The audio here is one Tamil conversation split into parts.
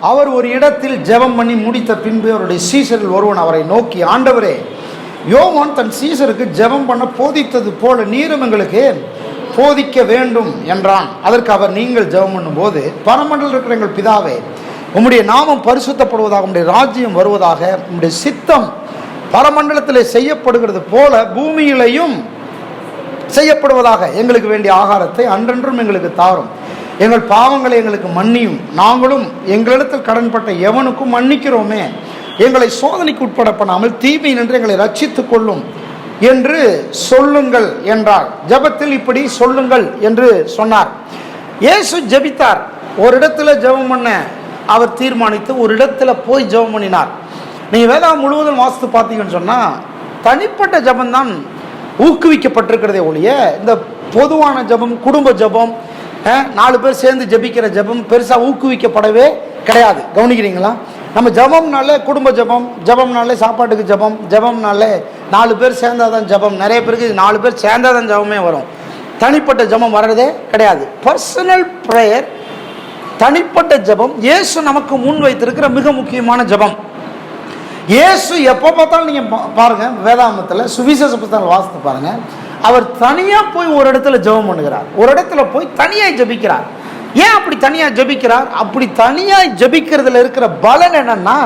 அவர் ஒரு இடத்தில் ஜெபம் பண்ணி முடித்த பின்பு அவருடைய சீசரில் ஒருவன் அவரை நோக்கி, ஆண்டவரே, யோவான் தன் சீசருக்கு ஜெபம் பண்ண போதித்தது போல நீரும் எங்களுக்கு போதிக்க வேண்டும் என்றான். அதற்கு அவர், நீங்கள் ஜெபம் பண்ணும்போது, பரமண்டலில் இருக்கிற எங்கள் பிதாவே, உம்முடைய நாமம் பரிசுத்தப்படுவதாக, உம்முடைய ராஜ்யம் வருவதாக, உம்முடைய சித்தம் பரமண்டலத்திலே செய்யப்படுகிறது போல பூமியிலையும் செய்யப்படுவதாக. எங்களுக்கு வேண்டிய ஆகாரத்தை அன்றென்றும் எங்களுக்கு தாரும். எங்கள் பாவங்களை எங்களுக்கு மன்னியும், நாங்களும் எங்களிடத்தில் கடன்பட்ட எவனுக்கும் மன்னிக்கிறோமே. எங்களை சோதனைக்கு உட்பட பண்ணாமல் தீமை நின்று எங்களை ரட்சித்துக் கொள்ளும் என்று சொல்லுங்கள் என்றார். ஜெபத்தில் இப்படி சொல்லுங்கள் என்று சொன்னார். இயேசு ஜெபித்தார். ஒரு இடத்துல ஜெபம் பண்ண அவர் தீர்மானித்து ஒரு இடத்துல போய் ஜெபம் பண்ணினார். நீங்க வேதாகம் முழுவதும் வாசித்து பார்த்தீங்கன்னு சொன்னா தனிப்பட்ட ஜெபம் தான் ஊக்குவிக்கப்பட்டிருக்கிறதே ஒழிய இந்த பொதுவான ஜெபம், குடும்ப ஜெபம், 4 பேர் சேர்ந்து ஜெபிக்கிற ஜெபம் பெருசா ஊக்குவிக்கப்படவே கிடையாது. கவனிக்கிறீங்களா? நம்ம ஜெபம்னாலே குடும்ப ஜெபம், ஜெபம்னாலே சாப்பாட்டுக்கு ஜெபம், ஜெபம்னாலே 4 பேர் சேர்ந்தாதான் ஜெபம். நிறைய பேருக்கு 4 பேர் சேர்ந்தாதான் ஜெபமே வரும். தனிப்பட்ட ஜெபம் வர்றதே கிடையாது. பர்சனல் பிரேயர், தனிப்பட்ட ஜெபம் இயேசு நமக்கு முன் வைத்திருக்கிற மிக முக்கியமான ஜெபம். இயேசு எப்போ பார்த்தாலும் நீங்க பாருங்க, வேதாகமத்தில் சுவிசேஷ புத்தகங்கள் வாசித்து பாருங்க, அவர் தனியா போய் ஒரு இடத்துல ஜெபம் பண்ணுகிறார், ஒரு இடத்துல போய் தனியாய் ஜெபிக்கிறார். ஏன் அப்படி தனியா ஜெபிக்கிறார்? அப்படி தனியாய் ஜெபிக்கிறதுல இருக்கிற பலன் என்னன்னா,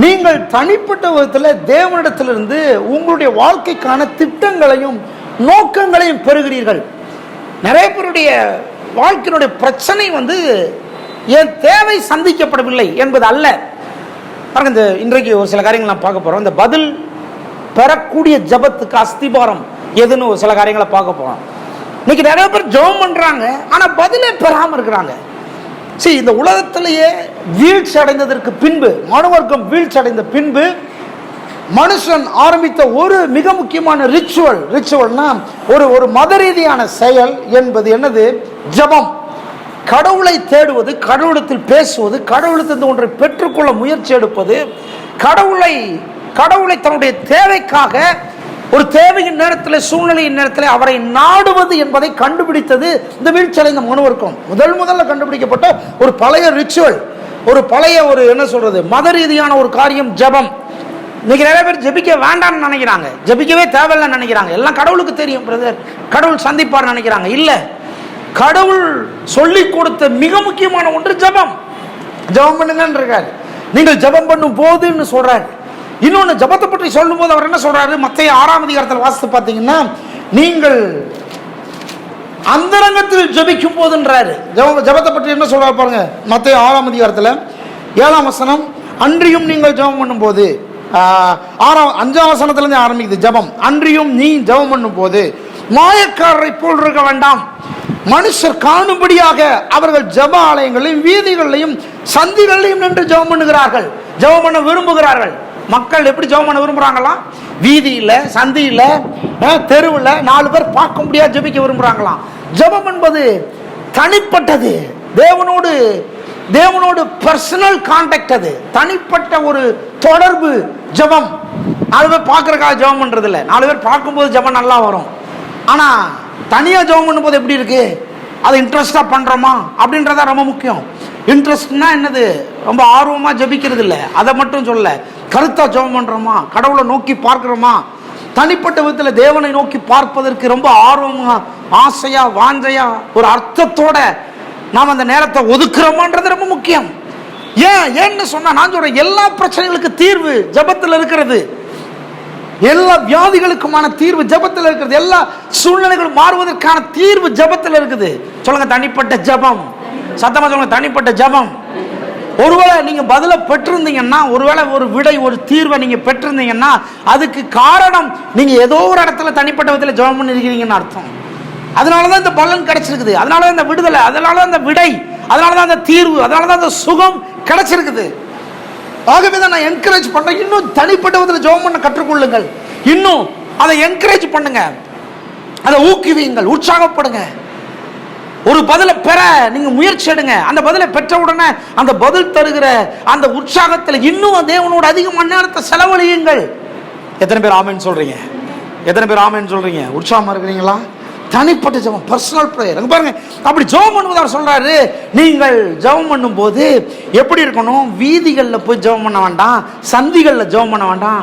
நீங்கள் தனிப்பட்ட விதத்தில் தேவனிடத்திலிருந்து உங்களுடைய வாழ்க்கைக்கான திட்டங்களையும் நோக்கங்களையும் பெறுகிறீர்கள். நிறைய பேருடைய வாழ்க்கையினுடைய பிரச்சனை என் தேவை சந்திக்கப்படவில்லை என்பது அல்ல. பாருங்க, இன்றைக்கு ஒரு சில காரியங்கள் நான் பார்க்க போறோம். இந்த பதில் பெறக்கூடிய ஜெபத்துக்கு அஸ்திபாரம் எதுன்னு ஒரு சில காரியங்களை பார்க்க போறோம். இன்னைக்கு நிறைய பேர் ஜெபம் பண்றாங்க, ஆனா பதிலே பெறாம இருக்கிறாங்க. சரி, இந்த உலகத்திலேயே வீழ்ச்சி அடைந்ததற்கு பின்பு, மனுவர்க்கம் வீழ்ச்சி அடைந்த பின்பு மனுஷன் ஆரம்பித்த ஒரு மிக முக்கியமான ரிச்சுவல்னா ஒரு மத ரீதியான செயல் என்பது என்னது? ஜெபம். கடவுளை தேடுவது, கடவுளத்தில் பேசுவது, கடவுளத்திலிருந்து ஒன்றை பெற்றுக்கொள்ள முயற்சி எடுப்பது, கடவுளை தன்னுடைய தேவைக்காக ஒரு தேவையின் நேரத்தில், சூழ்நிலையின் நேரத்தில் அவரை நாடுவது என்பதை கண்டுபிடித்தது இந்த வீழ்ச்சியடைந்த மனுவர்க்கம். முதல்ல கண்டுபிடிக்கப்பட்ட ஒரு பழைய ரிச்சுவல், ஒரு பழைய மத ரீதியான ஒரு காரியம் ஜெபம். இன்னைக்கு நிறைய பேர் ஜெபிக்க வேண்டாம்னு நினைக்கிறாங்க, ஜெபிக்கவே தேவையில்லைன்னு நினைக்கிறாங்க. எல்லாம் கடவுளுக்கு தெரியும் பிரதர், கடவுள் சந்திப்பார் நினைக்கிறாங்க. இல்ல, கடவுள் சொல்லி கொடுத்த மிக முக்கியமான ஒன்று ஜெபம். ஜெபம் பண்ணுங்கன்னு இருக்காரு. நீங்கள் ஜெபம் பண்ணும் போதுன்னு சொல்றாரு. இன்னொன்னு, ஜெபத்தை பற்றி சொல்லும் போது அவர் என்ன சொல்றாரு? மத்தேயு 6ஆம் அதிகாரத்தில் வாசித்து பார்த்தீங்கன்னா, நீங்கள் அந்தரங்கத்தில் ஜெபிக்கும் போதுன்றாரு. ஜெபத்தை பற்றி என்ன சொல்றாரு பாருங்க. மத்தேயு 6ஆம் அதிகாரத்தில் 7ஆம் வசனம், அன்றியும் நீங்கள் ஜெபம் பண்ணும் போது, 5ஆம் வசனத்திலிருந்து ஆரம்பிக்குது ஜெபம். அன்றியும் நீ ஜெபம் பண்ணும் போது மாயக்காரரை போல் இருக்க வேண்டாம், மனுஷர் காணும்படியாக அவர்கள் ஜெப ஆலயங்களையும் வீதிகளையும் சந்திகளையும் நின்று ஜெபம் பண்ணுகிறார்கள். ஜெபம் பண்ண விரும்புகிறார்கள். மக்கள் எப்படி ஜெபம் பண்ண விரும்புறாங்களாம்? வீதியில, சந்தியில, தெருவில் 4 பேர் பார்க்க முடியாது ஜெபிக்க விரும்புறாங்களாம். ஜெபம் என்பது தனிப்பட்டது, தேவனோடு பர்சனல் கான்டாக்ட். அது தனிப்பட்ட ஒரு தொடர்பு. ஜெபம் 4 பேர் பார்க்கறதுக்காக ஜெபம் பண்றது இல்லை. 4 பேர் பார்க்கும்போது ஜெபம் நல்லா வரும். ஆனா தனியா ஜெபம் பண்ணும்போது எப்படி இருக்கு? அதை இன்ட்ரெஸ்டா பண்றோமா அப்படின்றதா ரொம்ப முக்கியம். இன்ட்ரெஸ்ட்னா என்னது? ரொம்ப ஆர்வமா ஜெபிக்கிறது இல்லை, அதை மட்டும் சொல்ல. கருத்தா ஜெபம் பண்றோமா? கடவுளை நோக்கி பார்க்கிறோமா? தனிப்பட்ட விதத்தில் தேவனை நோக்கி பார்ப்பதற்கு ரொம்ப ஆர்வமா, ஆசையா, வாஞ்சையா, ஒரு அர்த்தத்தோட நாம் அந்த நேரத்தை ஒதுக்குறோமான்றது ரொம்ப முக்கியம். ஏன்னு சொன்னா, நான் சொல்றேன், எல்லா பிரச்சனைகளுக்கு தீர்வு ஜெபத்தில் இருக்கிறது. எல்லா வியாதிகளுக்குமான தீர்வு ஜெபத்தில் இருக்கிறது. எல்லா சூழ்நிலைகளும் மாறுவதற்கான தீர்வு ஜெபத்தில் இருக்குது. சொல்லுங்க, தனிப்பட்ட ஜெபம். சத்தமா சொல்லுங்க, தனிப்பட்ட ஜெபம். ஒருவேளை நீங்க பதில பெற்றிருந்தீங்கன்னா, ஒருவேளை ஒரு விடை, ஒரு தீர்வை நீங்க பெற்றிருந்தீங்கன்னா, அதுக்கு காரணம் நீங்க ஏதோ ஒரு இடத்துல தனிப்பட்ட விதத்தில் ஜெபம் பண்ணிருக்கிறீங்கன்னு அர்த்தம். அதனாலதான் இந்த பலன் கிடைச்சிருக்குது, அதனாலதான் இந்த விடுதலை, அதனாலதான் இந்த விடை, அதனாலதான் இந்த தீர்வு, அதனாலதான் இந்த சுகம் கிடைச்சிருக்குது. ஆகவே தான் நான் என்கரேஜ் பண்றேன், இன்னும் தனிப்பட்ட விதத்தில் ஜெபம் பண்ண கற்றுக்கொள்ளுங்கள். இன்னும் அதை என்கரேஜ் பண்ணுங்க, அதை ஊக்குவியுங்கள், உற்சாகப்படுங்க. ஒரு பதிலை பெற நீங்க முயற்சி எடுங்க. அந்த பதிலை பெற்ற உடனே அந்த பதில் தருகிற அந்த உற்சாகத்தில் இன்னும் தேவனோட அதிகமான நேரத்தை செலவழியுங்கள். எத்தனை பேர் ஆமென் சொல்றீங்க? எத்தனை பேர் ஆமென் சொல்றீங்க? உற்சாகமா இருக்கிறீங்களா? தனிப்பட்ட ஜெபம், பர்சனல் பிரேயர். அங்க பாருங்க, அப்படி ஜெபம் பண்ணும்போது அவர் சொல்றாரு, நீங்கள் ஜெபம் பண்ணும்போது எப்படி இருக்கணும்? வீதிகளில் போய் ஜெபம் பண்ண வேண்டாம், சந்திகளில் ஜெபம் பண்ண வேண்டாம்.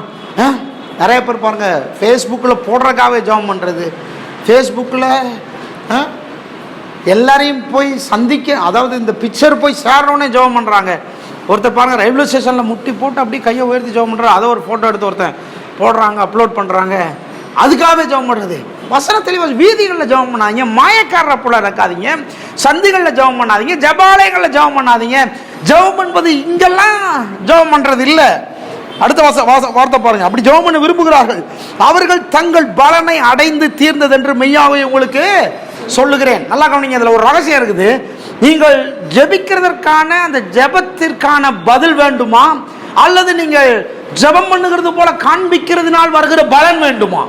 நிறைய பேர் பாருங்க, ஃபேஸ்புக்கில் போடுறதுக்காகவே ஜெபம் பண்ணுறது, ஃபேஸ்புக்கில் எல்லாரையும் போய் சந்திக்க, அதாவது இந்த பிக்சர் போய் சேரணுன்னே ஜெபம் பண்ணுறாங்க. ஒருத்தர் பாருங்கள், ரயில்வே ஸ்டேஷனில் முட்டி போட்டு அப்படியே கையை உயர்த்தி ஜெபம் பண்ணுறாரு, அதை ஒரு ஃபோட்டோ எடுத்து ஒருத்தன் போடுறாங்க, அப்லோட் பண்ணுறாங்க. அதுக்காகவே ஜெபம் பண்ணுறது. வசனம் தெளிவாக, வீதிகளில் ஜெபம் பண்ணாதீங்க, மாயக்காரரை போல இருக்காதீங்க, சந்திகளில் ஜெபம் பண்ணாதீங்க, ஜபாலயங்களில் ஜெபம் பண்ணாதீங்க. ஜெபம் என்பது இங்கெல்லாம் ஜெபம் பண்ணுறது இல்லை. அடுத்த வார்த்தை பாருங்க, அப்படி ஜெபம் பண்ண விரும்புகிறார்கள், அவர்கள் தங்கள் பலனை அடைந்து தீர்ந்தது என்று மெய்யாவே உங்களுக்கு சொல்லுகிறேன். நல்லா கவனிங்க, அதில் ஒரு ரகசியம் இருக்குது. நீங்கள் ஜெபிக்கிறதற்கான அந்த ஜெபத்திற்கான பதில் வேண்டுமா, அல்லது நீங்கள் ஜெபம் பண்ணுகிறது போல காண்பிக்கிறதுனால் வருகிற பலன் வேண்டுமா?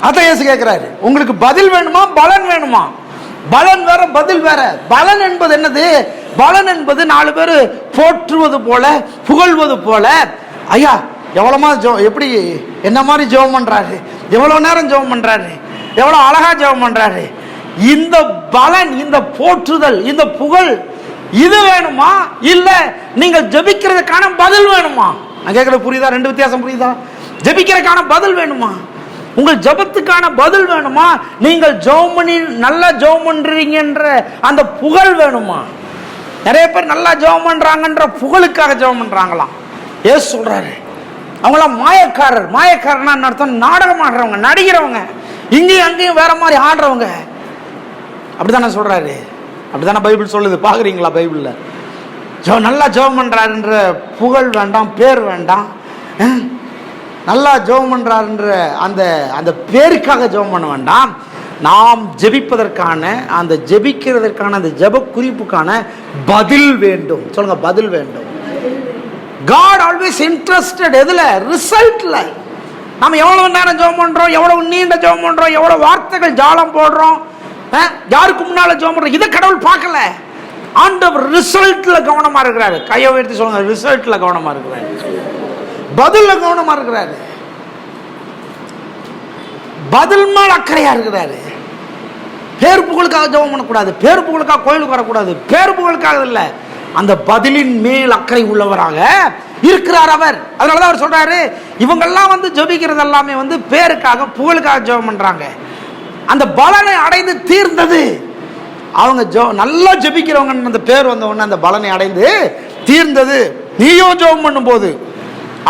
அதான் இயேசு கேட்கிறாரு. உங்களுக்கு பதில் வேணுமா, பலன் வேணுமா? பலன் வேற, பதில் வேற. பலன் என்பது என்னது? பலன் என்பது 4 பேர் போற்றுவது போல, புகழ்வது போல. ஐயா எவ்வளோமா எப்படி என்ன மாதிரி ஜெபம் பண்றாரு, எவ்வளவு நேரம் ஜெபம் பண்றாரு, எவ்வளவு அழகா ஜெபம் பண்றாரு. இந்த பலன், இந்த போற்றுதல், இந்த புகழ், இது வேணுமா, இல்ல நீங்கள் ஜெபிக்கிறதுக்கான பதில் வேணுமா? நான் கேட்கறது புரியுதா? 2 வித்தியாசம் புரியுதா? ஜெபிக்கிறதுக்கான பதில் வேணுமா, உங்கள் ஜெபத்துக்கான பதில் வேணுமா, நீங்கள் ஜெபம் பண்ணி நல்லா ஜெபம் பண்றீங்கன்ற அந்த புகழ் வேணுமா? நிறைய பேர் நல்லா ஜெபம் பண்றாங்கன்ற புகழுக்காக ஜெபம் பண்றாங்களாம். ஏசு சொல்றாரு, அவங்களாம் மாயக்காரர். மாயக்காரர்னா அர்த்தம் நாடகம் ஆடுறவங்க, நடிக்கிறவங்க, இங்கேயும் அங்கேயும் வேற மாதிரி ஆடுறவங்க. அப்படித்தானே சொல்றாரு, அப்படித்தானே பைபிள் சொல்லுது. பாக்குறீங்களா பைபிள்ல? நல்லா ஜெபம் பண்றாருன்ற புகழ் வேண்டாம், பேர் வேண்டாம். நல்லா ஜெபம் பண்றாருன்ற அந்த அந்த பேருக்காக ஜெபம் பண்ண வேண்டாம். நாம் ஜெபிப்பதற்கான, அந்த ஜெபிக்கிறதற்கான அந்த ஜெப குறிப்புக்கான பதில் வேண்டும். சொல்லுங்க, பதில் வேண்டும். God always interested எதுல? ரிசல்ட்ல. நம்ம எவ்வளவு நேரம் ஜெபம் பண்றோம், எவ்வளவு நீண்ட ஜெபம் பண்றோம், எவ்வளவு வார்த்தைகள் ஜாலம் போடுறோம், யாருக்கு முன்னால ஜெபம் பண்றோம், இதை கடவுள் பார்க்கல. ஆண்டவர் ரிசல்ட்ல கவனமா இருக்கிறாரு. கையை உயர்த்தி சொல்லுங்க, ரிசல்ட்ல கவனமா இருக்கிறாரு, பதில்ல கவனமா இருக்கிறாரு, பதில் மேல் அக்கறையா இருக்கிறாரு. பேர் புகழுக்காக ஜெபம் பண்ணக்கூடாது, பேர் புகழுக்காக கோயிலுக்கு வரக்கூடாது, பேர் புகழுக்காக இல்ல, அந்த பதிலின் மேல் அக்கறை உள்ளவராக இருக்கிறார் அவர். அதனாலதான் அவர் சொல்றாரு, இவங்கெல்லாம் வந்து ஜெபிக்கிறது எல்லாமே வந்து பேருக்காக புகழுக்காக ஜெபம் பண்றாங்க. அந்த பலனை அடைந்து தீர்ந்தது. அவங்க நல்லா ஜெபிக்கிறவங்க, அந்த பேர் வந்த உடனே அந்த பலனை அடைந்து தீர்ந்தது. நீயோ ஜெபம் பண்ணும் போது,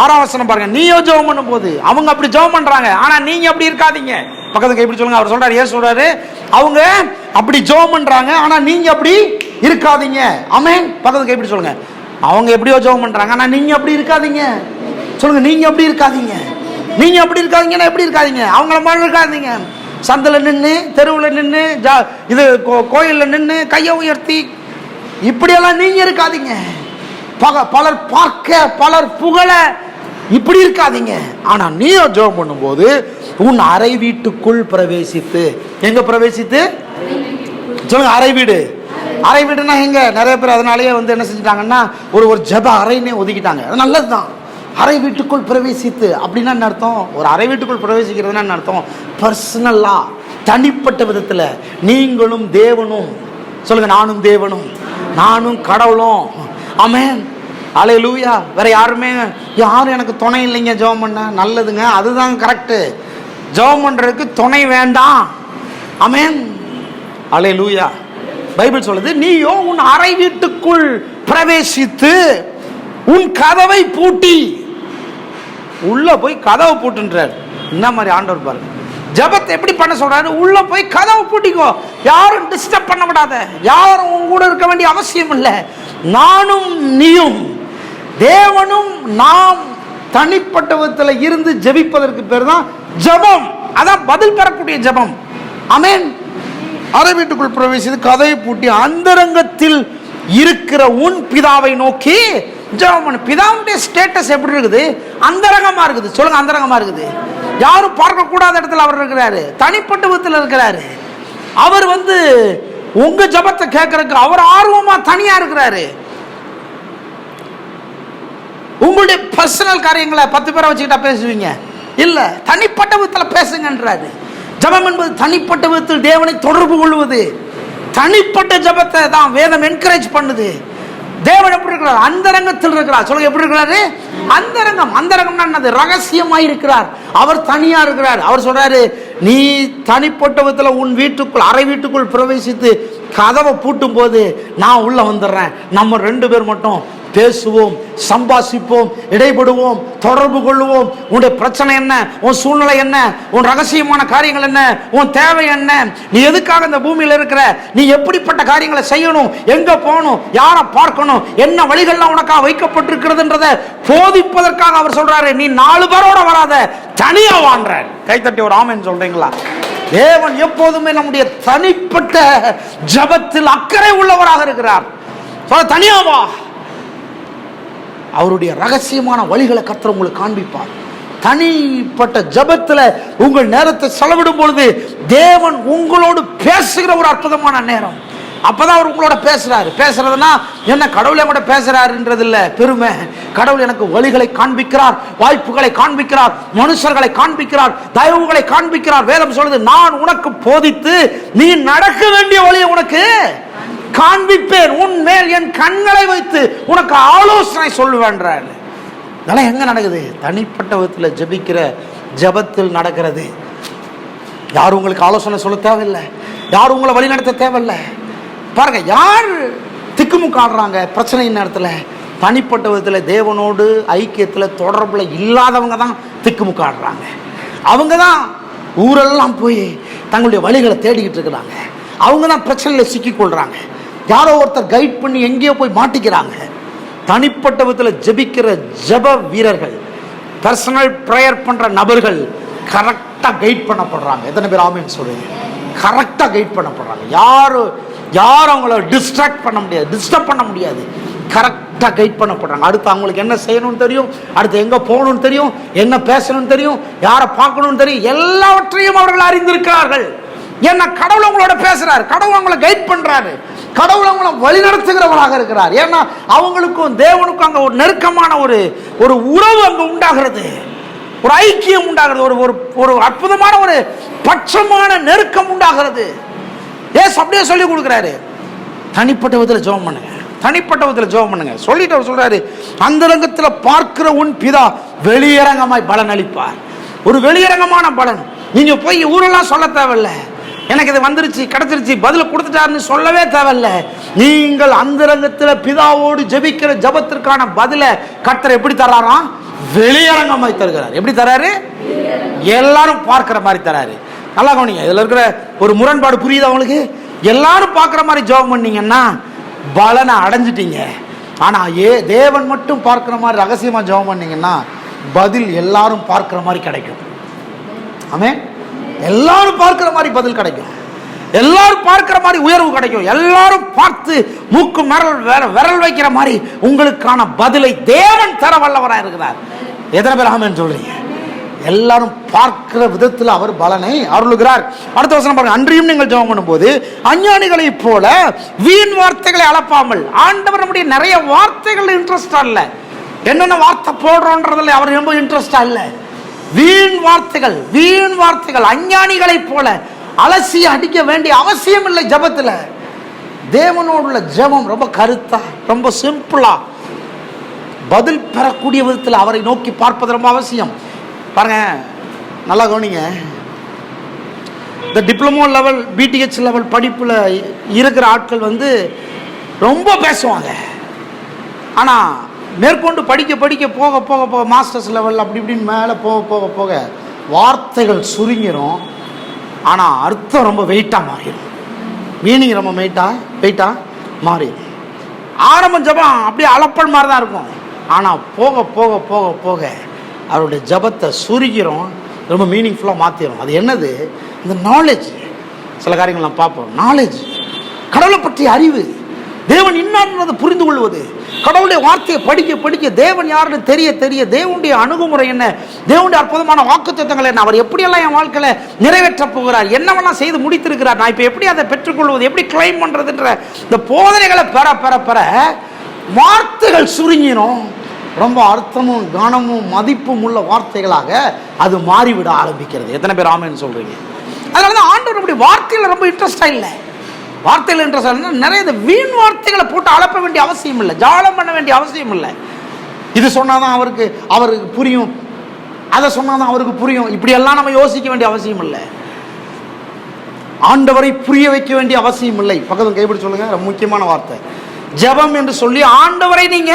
6ஆம் வசனம் பாருங்க, நீயோ ஜெபம் பண்ணும் போது, அவங்க அப்படி ஜெபம் பண்றாங்க, ஆனா நீங்க அப்படி இருக்காதீங்க. பக்கத்துக்கு எப்படி சொல்லுங்க, அவர் சொல்றாரு, ஏன் சொல்றாரு, அவங்க அப்படி ஜெபம் பண்றாங்க, ஆனா நீங்க அப்படி இருக்காதீங்க. ஆமென். பக்கத்துக்கு எப்படி சொல்லுங்க, அவங்க எப்படியோ ஜெபம் பண்றாங்க, ஆனா நீங்க அப்படி இருக்காதீங்க. சொல்லுங்க, நீங்க அப்படி இருக்காதீங்க. நீங்க அப்படி இருக்காதீங்கன்னா எப்படி இருக்காதீங்க? அவங்கள மாதிரி இருக்காதீங்க. சந்தில நின்று, தெருவில் நின்று, இது கோயிலில் நின்று கையை உயர்த்தி இப்படியெல்லாம் நீங்க இருக்காதீங்க. பலர் பார்க்க, பலர் புகழ இப்படி இருக்காதீங்க. ஆனா நீயோ ஜெபம் பண்ணும்போது உன் அறை வீட்டுக்குள் பிரவேசித்து. எங்க பிரவேசித்து? சொல்லுங்க, அறை வீடு. அறை வீடுனா எங்க? நிறைய பேர் அதனாலேயே வந்து என்ன செஞ்சிட்டாங்கன்னா ஒரு ஜெப அறைன்னே ஒதுக்கிட்டாங்க. அது நல்லதுதான். அறை வீட்டுக்குள் பிரவேசித்து அப்படின்னா என்ன அர்த்தம்? ஒரு அறை வீட்டுக்குள் பிரவேசிக்கிறதுனா என்ன அர்த்தம்? பர்சனலா, தனிப்பட்ட விதத்துல நீங்களும் தேவனும். சொல்லுங்க, நானும் தேவனும், நானும் கடவுளும். ஆமென், அல்லேலூயா. வேற யாரும் எனக்கு துணை இல்லைங்க ஜெபம் பண்ண. நல்லதுங்க, அதுதான் கரெக்டு. ஜெபம் பண்றதுக்கு துணை வேண்டாம். ஆமென், அல்லேலூயா. பைபிள் சொல்லுது, நீயோ உன் அறை வீட்டுக்குள் பிரவேசித்து உன் கதவை பூட்டி. உள்ள போய் கதவை பூட்டுன்றார். என்ன மாதிரி ஆண்டவர் பாருங்க. ஜெபத்தை எப்படி பண்ண சொல்றாரு? உள்ள போய் கதவை பூட்டிக்கோ, யாரும் டிஸ்டர்ப் பண்ண விடாத, யாரும் உன் கூட இருக்க வேண்டிய அவசியம் இல்லை. நானும் நீயும் தேவனும் நாம் தனிப்பட்ட விதத்தில் இருந்து ஜெபிப்பதற்கு பேர் தான் ஜெபம். அதான் பதில் பெறக்கூடிய ஜெபம். ஆமென். அறை வீட்டுக்குள் பிரவேசித்து கதவை பூட்டி அந்தரங்கத்தில் இருக்கிற உன் பிதாவை நோக்கி ஜெபம் பண்ணு. பிதாவுடைய ஸ்டேட்டஸ் எப்படி இருக்குது? அந்தரங்கமா இருக்குது. சொல்லுங்க, அந்தரங்கமா இருக்குது. யாரும் பார்க்க கூடாத இடத்துல அவர் இருக்கிறாரு, தனிப்பட்ட விதத்தில் இருக்கிறாரு. அவர் வந்து உங்க ஜெபத்தை கேட்கறதுக்கு அவர் ஆர்வமா தனியா இருக்கிறாரு. உங்களுடைய பர்சனல் காரியங்களை 10 பேரை வச்சுக்கிட்டா பேசுவீங்க இல்ல, தனிப்பட்ட விதத்தில் பேசுங்கன்றாரு. ஜெபம் என்பது தனிப்பட்ட விதத்தில் தேவனை தொடர்பு கொள்வது. தனிப்பட்ட ஜெபத்தை தான் வேதம் என்கரேஜ் பண்ணுது. தேவன் எப்படி இருக்கிறார்? அந்தரங்கத்தில் இருக்கிறார். சொல்லுங்க, எப்படி இருக்கிறாரு? அந்தரங்கம். அந்தரங்கம்னா என்னது? ரகசியமாய் இருக்கிறார். அவர் தனியா இருக்கிறார். அவர் சொல்றாரு, நீ தனிப்பட்ட விதத்துல உன் வீட்டுக்குள், அறை வீட்டுக்குள் பிரவேசித்து கதவை பூட்டும் போது நான் உள்ள வந்துடுறேன். நம்ம 2 பேர் மட்டும் பேசுவோம், சம்பாசிப்போம், இடைபடுவோம், தொடர்பு கொள்வோம். உன்னுடைய பிரச்சனை என்ன, உன் சூழ்நிலை என்ன, உன் ரகசியமான காரியங்கள் என்ன, உன் தேவை என்ன, நீ எதுக்காக இந்த பூமியில் இருக்கிற, நீ எப்படிப்பட்ட காரியங்களை செய்யணும், எங்க போகணும், யாரை பார்க்கணும், என்ன வழிகள்லாம் உனக்காக வைக்கப்பட்டிருக்கிறதுன்றதை போதிப்பதற்காக அவர் சொல்றாரு, நீ 4 பேரோட வராத, தனியா வாழ்ற. கைத்தட்டி ஒரு ஆமென் சொல்றீங்களா? தேவன் எப்போதுமே நம்முடைய தனிப்பட்ட ஜெபத்தில் அக்கறை உள்ளவராக இருக்கிறார். தனியா வா. அவருடைய ரகசியமான வழிகளை கர்த்தர் உங்களுக்கு காண்பிப்பார். தனிப்பட்ட ஜெபத்தில் உங்கள் நேரத்தை செலவிடும் பொழுது தேவன் உங்களோடு பேசுகிற ஒரு அற்புதமான நேரம். அப்பதான் அவர் உங்களோட பேசுறாரு. பேசுறதுன்னா என்ன, கடவுளை கூட பேசுறாருன்றது இல்ல பெருமை. கடவுள் எனக்கு வழிகளை காண்பிக்கிறார், வாய்ப்புகளை காண்பிக்கிறார், மனுஷர்களை காண்பிக்கிறார், தயவுகளை காண்பிக்கிறார். வேதம் சொல்லுது, நான் உனக்கு போதித்து நீ நடக்க வேண்டிய வழியை உனக்கு காண்பிப்பேன், உன் மேல் என் கண்களை வைத்து உனக்கு ஆலோசனை சொல்லுவேன்றார். இதெல்லாம் எங்க நடக்குது? தனிப்பட்ட விதத்தில் ஜெபிக்கிற ஜெபத்தில் நடக்கிறது. யாரும் உங்களுக்கு ஆலோசனை சொல்ல தேவையில்லை, யாரும் உங்களை வழி நடத்த தேவையில்லை. பாருங்க, யார் திக்குமுக்காடுறாங்க பிரச்சனை நேரத்தில்? தனிப்பட்ட விதத்தில் தேவனோடு ஐக்கியத்தில் தொடர்புல இல்லாதவங்க தான் திக்குமுக்காடுறாங்க. அவங்க தான் ஊரெல்லாம் போய் தங்களுடைய வழிகளை தேடிக்கிட்டு இருக்கிறாங்க. அவங்க தான் பிரச்சனையில் சிக்கிக்கொள்றாங்க. யாரோ ஒருத்தர் கைட் பண்ணி எங்கேயோ போய் மாட்டிக்கிறாங்க. தனிப்பட்ட விதத்தில் ஜெபிக்கிற ஜெப வீரர்கள், பர்சனல் ப்ரேயர் பண்ற நபர்கள் கரெக்டாக கைட் பண்ணப்படுறாங்க. எத்தனை பேர் ஆமென் சொல்றீங்க? கரெக்டாக கைட் பண்ணப்படுறாங்க. யாரும் அவங்கள டிஸ்ட்ராக்ட் பண்ண முடியாது, டிஸ்டர்ப் பண்ண முடியாது. கரெக்டாக கைட் பண்ணப்படுறாங்க. அடுத்து அவங்களுக்கு என்ன செய்யணும்னு தெரியும், அடுத்து எங்கே போகணும்னு தெரியும், என்ன பேசணும்னு தெரியும், யாரை பார்க்கணும்னு தெரியும். எல்லாவற்றையும் அவர்கள் அறிந்திருக்கிறார்கள். ஏன்னா கடவுள் அவங்களோட பேசுறாரு, கடவுள் அவங்களை கைட் பண்றாரு, கடவுள் அவங்களை வழிநடத்துகிறவராக இருக்கிறார். ஏன்னா அவங்களுக்கும் தேவனுக்கும் அங்கே ஒரு நெருக்கமான ஒரு உறவு அங்கே உண்டாகிறது, ஒரு ஐக்கியம் உண்டாகிறது, ஒரு அற்புதமான ஒரு பட்சமான நெருக்கம் உண்டாகிறது. ஏஸ் அப்படியே சொல்லி கொடுக்குறாரு, தனிப்பட்ட விதத்தில் ஜெபம் பண்ணுங்க, தனிப்பட்ட விதத்தில் ஜெபம் பண்ணுங்க சொல்லிட்டு அவர் சொல்றாரு, அந்தரங்கத்தில் பார்க்கிற உன் பிதா வெளியரங்கமாய் பலன் அளிப்பார். ஒரு வெளியரங்கமான பலன். நீங்க போய் ஊரெல்லாம் சொல்ல தேவையில்ல, எனக்கு இது வந்துருச்சு கிடைச்சிருச்சு பதில் கொடுத்துட்டாருன்னு சொல்லவே தேவையில்ல. நீங்கள் அந்தரங்கத்தில் பிதாவோடு ஜெபிக்கிற ஜெபத்திற்கான பதிலை கர்த்தர் எப்படி தர்றாராம்? வெளியரங்கமாய் தருகிறார். எப்படி தராரு? எல்லாரும் பார்க்கிற மாதிரி தராரு. நல்லா கவனிங்க, இதுல இருக்கிற ஒரு முரண்பாடு புரியுது அவங்களுக்கு? எல்லாரும் பார்க்கிற மாதிரி ஜெபம் பண்ணீங்கன்னா பலனை அடைஞ்சிட்டீங்க. ஆனா தேவன் மட்டும் பார்க்கிற மாதிரி ரகசியமா ஜெபம் பண்ணீங்கன்னா பதில் எல்லாரும் பார்க்கிற மாதிரி கிடைக்கும். ஆமென். எல்லாரும் பார்க்கிற மாதிரி பதில் கிடைக்கும், எல்லாரும் பார்க்கிற மாதிரி உயர்வு கிடைக்கும், எல்லாரும் பார்த்து மூக்கு விரல் வைக்கிற மாதிரி உங்களுக்கான பதிலை தேவன் தர வல்லவராக இருக்கிறார். எத்தனை பேர் ஆமென் சொல்றீங்க? எல்லாரும் பார்க்கிற விதத்தில் அவர் பலனை அருளுகிறார். அடுத்த வசனம் பாருங்க, அன்றியும் நீங்கள் ஜெபம் பண்ணும்போது அஞ்ஞானிகளை போல வீண் வார்த்தைகளை அளப்பாமல். ஆண்டவர் நம்முடைய நிறைய வார்த்தைகள் இன்ட்ரெஸ்டா இல்ல, என்னென்ன வார்த்தை போடுறோன்றதுல அவர் ரொம்ப இன்ட்ரெஸ்டா இல்ல. வீண் வார்த்தைகள் அஞ்ஞானிகளை போல அலசி அடிக்க வேண்டிய அவசியம் இல்லை. ஜெபத்துல தேவனோடு உள்ள ஜெபம் ரொம்ப கருத்தா, ரொம்ப சிம்பிளா பதில் பெறக்கூடிய விதத்தில் அவரை நோக்கி பார்ப்பது ரொம்ப அவசியம். பாருங்க, நல்லா கவனிங்க, இந்த டிப்ளமோ லெவல் பிடிஹெச் லெவல் படிப்புல இருக்கிற ஆட்கள் ரொம்ப பேசுவாங்க. ஆனா மேற்கொண்டு படிக்க போக மாஸ்டர்ஸ் லெவல் அப்படி இப்படின்னு மேலே போக வார்த்தைகள் சுருங்கிரும். ஆனால் அர்த்தம் ரொம்ப வெயிட்டாக மாறிடும், மீனிங் ரொம்ப வெயிட்டாக மாறிடும். ஆரம்ப ஜபம் அப்படியே அளப்பல் மாதிரி தான் இருக்கும். ஆனால் போக அவருடைய ஜபத்தை சுருக்கிறோம், ரொம்ப மீனிங்ஃபுல்லாக மாற்றிடும். அது என்னது? இந்த நாலேஜ். சில காரியங்கள் நான் பார்ப்போம். நாலேஜ், கடவுளை பற்றிய அறிவு, தேவன் இன்னார்ன்றதை புரிந்து கொள்வது, கடவுளுடைய வார்த்தையை படிக்க தேவன் யாருன்னு தெரிய தேவனுடைய அணுகுமுறை என்ன, தேவனுடைய அற்புதமான வாக்குத்தத்தங்கள் என்ன, அவர் எப்படியெல்லாம் என் வாழ்க்கையில நிறைவேற்ற போகிறார், என்னவெல்லாம் செய்து முடித்திருக்கிறார், நான் இப்போ எப்படி அதை பெற்றுக்கொள்வது, எப்படி கிளைம் பண்றதுன்ற இந்த போதனைகளை பெற வார்த்தைகள் சுருங்கினோம். ரொம்ப அர்த்தமும் கனமும் மதிப்பும் உள்ள வார்த்தைகளாக அது மாறிவிட ஆரம்பிக்கிறது. எத்தனை பேர் ஆமென் சொல்றீங்க? அதனாலதான் ஆண்டவர் நம்முடைய வார்த்தையில ரொம்ப இன்ட்ரெஸ்டா இல்லை. வார்த்தையில் இன்ட்ரெஸ்ட் நிறைய வீண் வார்த்தைகளை போட்டு அலப்ப வேண்டிய அவசியம் இல்லை, ஜாலம் பண்ண வேண்டிய அவசியம் இல்லை. இது சொன்னாதான் அவருக்கு புரியும், அதை சொன்னாதான் அவருக்கு புரியும், இப்படி எல்லாம் நம்ம யோசிக்க வேண்டிய அவசியம் இல்லை. ஆண்டவரை புரிய வைக்க வேண்டிய அவசியம் இல்லை. பக்கத்தில் கைப்பிடி சொல்லுங்க, ரொம்ப முக்கியமான வார்த்தை. ஜெபம் என்று சொல்லி ஆண்டவரை நீங்க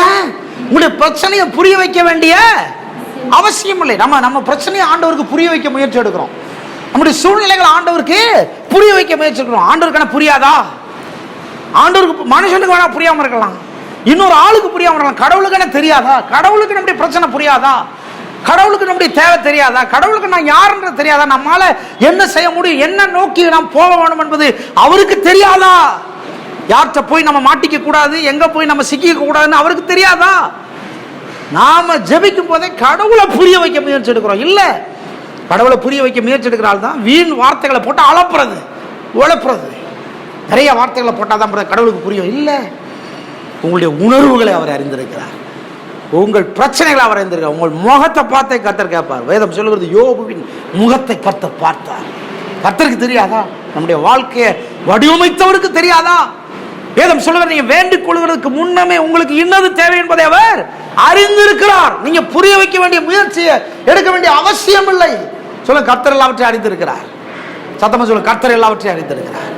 உங்களுடைய பிரச்சனையை புரிய வைக்க வேண்டிய அவசியம் இல்லை. நம்ம பிரச்சனையை ஆண்டவருக்கு புரிய வைக்க முயற்சி எடுக்கிறோம். நம்முடைய சூழ்நிலைகள் ஆண்டவருக்கு புரிய வைக்க முயற்சி எடுக்கிறோம். ஆண்டவருக்கான புரியாதா? ஆண்டவருக்கு, மனுஷனுக்கு வேணா புரியாம இருக்கலாம், இன்னொரு ஆளுக்கு புரியாம இருக்கலாம். கடவுளுக்கான தெரியாதா? கடவுளுக்கு நம்முடைய பிரச்சனை புரியாதா? கடவுளுக்கு நம்முடைய தேவை தெரியாதா? கடவுளுக்கு நான் யாருன்றது தெரியாதா? நம்மால என்ன செய்ய முடியும், என்ன நோக்கி நாம் போக வேண்டும் என்பது அவருக்கு தெரியாதா? யார்கிட்ட போய் நம்ம மாட்டிக்க கூடாது, எங்க போய் நம்ம சிக்கிக்க கூடாதுன்னு அவருக்கு தெரியாதா? நாம ஜெபிக்கும் போதே கடவுளை புரிய வைக்க முயற்சி எடுக்கிறோம். இல்ல, கடவுளை புரிய வைக்க முயற்சி எடுக்கிறாள் தான் வீண் வார்த்தைகளை போட்டு அலப்புறது, உழப்புறது. நிறைய வார்த்தைகளை போட்டாதான் கடவுளுக்கு புரியும். இல்ல, உங்களுடைய உணர்வுகளை அவர் அறிந்திருக்கிறார், உங்கள் பிரச்சனைகளை அவர் அறிந்திருக்கிறார். உங்கள் முகத்தை பார்த்தே கர்த்தர் கேட்பார். வேதம் சொல்லுகிறது, யோபுவின் முகத்தை கர்த்தர் பார்த்தார். கர்த்தருக்கு தெரியாதா? நம்முடைய வாழ்க்கையை வடிவமைத்தவருக்கு தெரியாதா? வேதம் சொல்லுகிறது, நீங்க வேண்டிக் கொள்வதற்கு முன்னமே உங்களுக்கு இன்னது தேவை என்பதை அவர் அறிந்திருக்கிறார். நீங்க புரிய வைக்க வேண்டிய முயற்சியை எடுக்க வேண்டிய அவசியம் இல்லை. சொல்லுங்க, கர்த்தர் எல்லாவற்றையும் அறிந்திருக்கிறார். சத்தமா சொல்லுங்க, கர்த்தர் எல்லாவற்றையும் அறிந்திருக்கிறார்.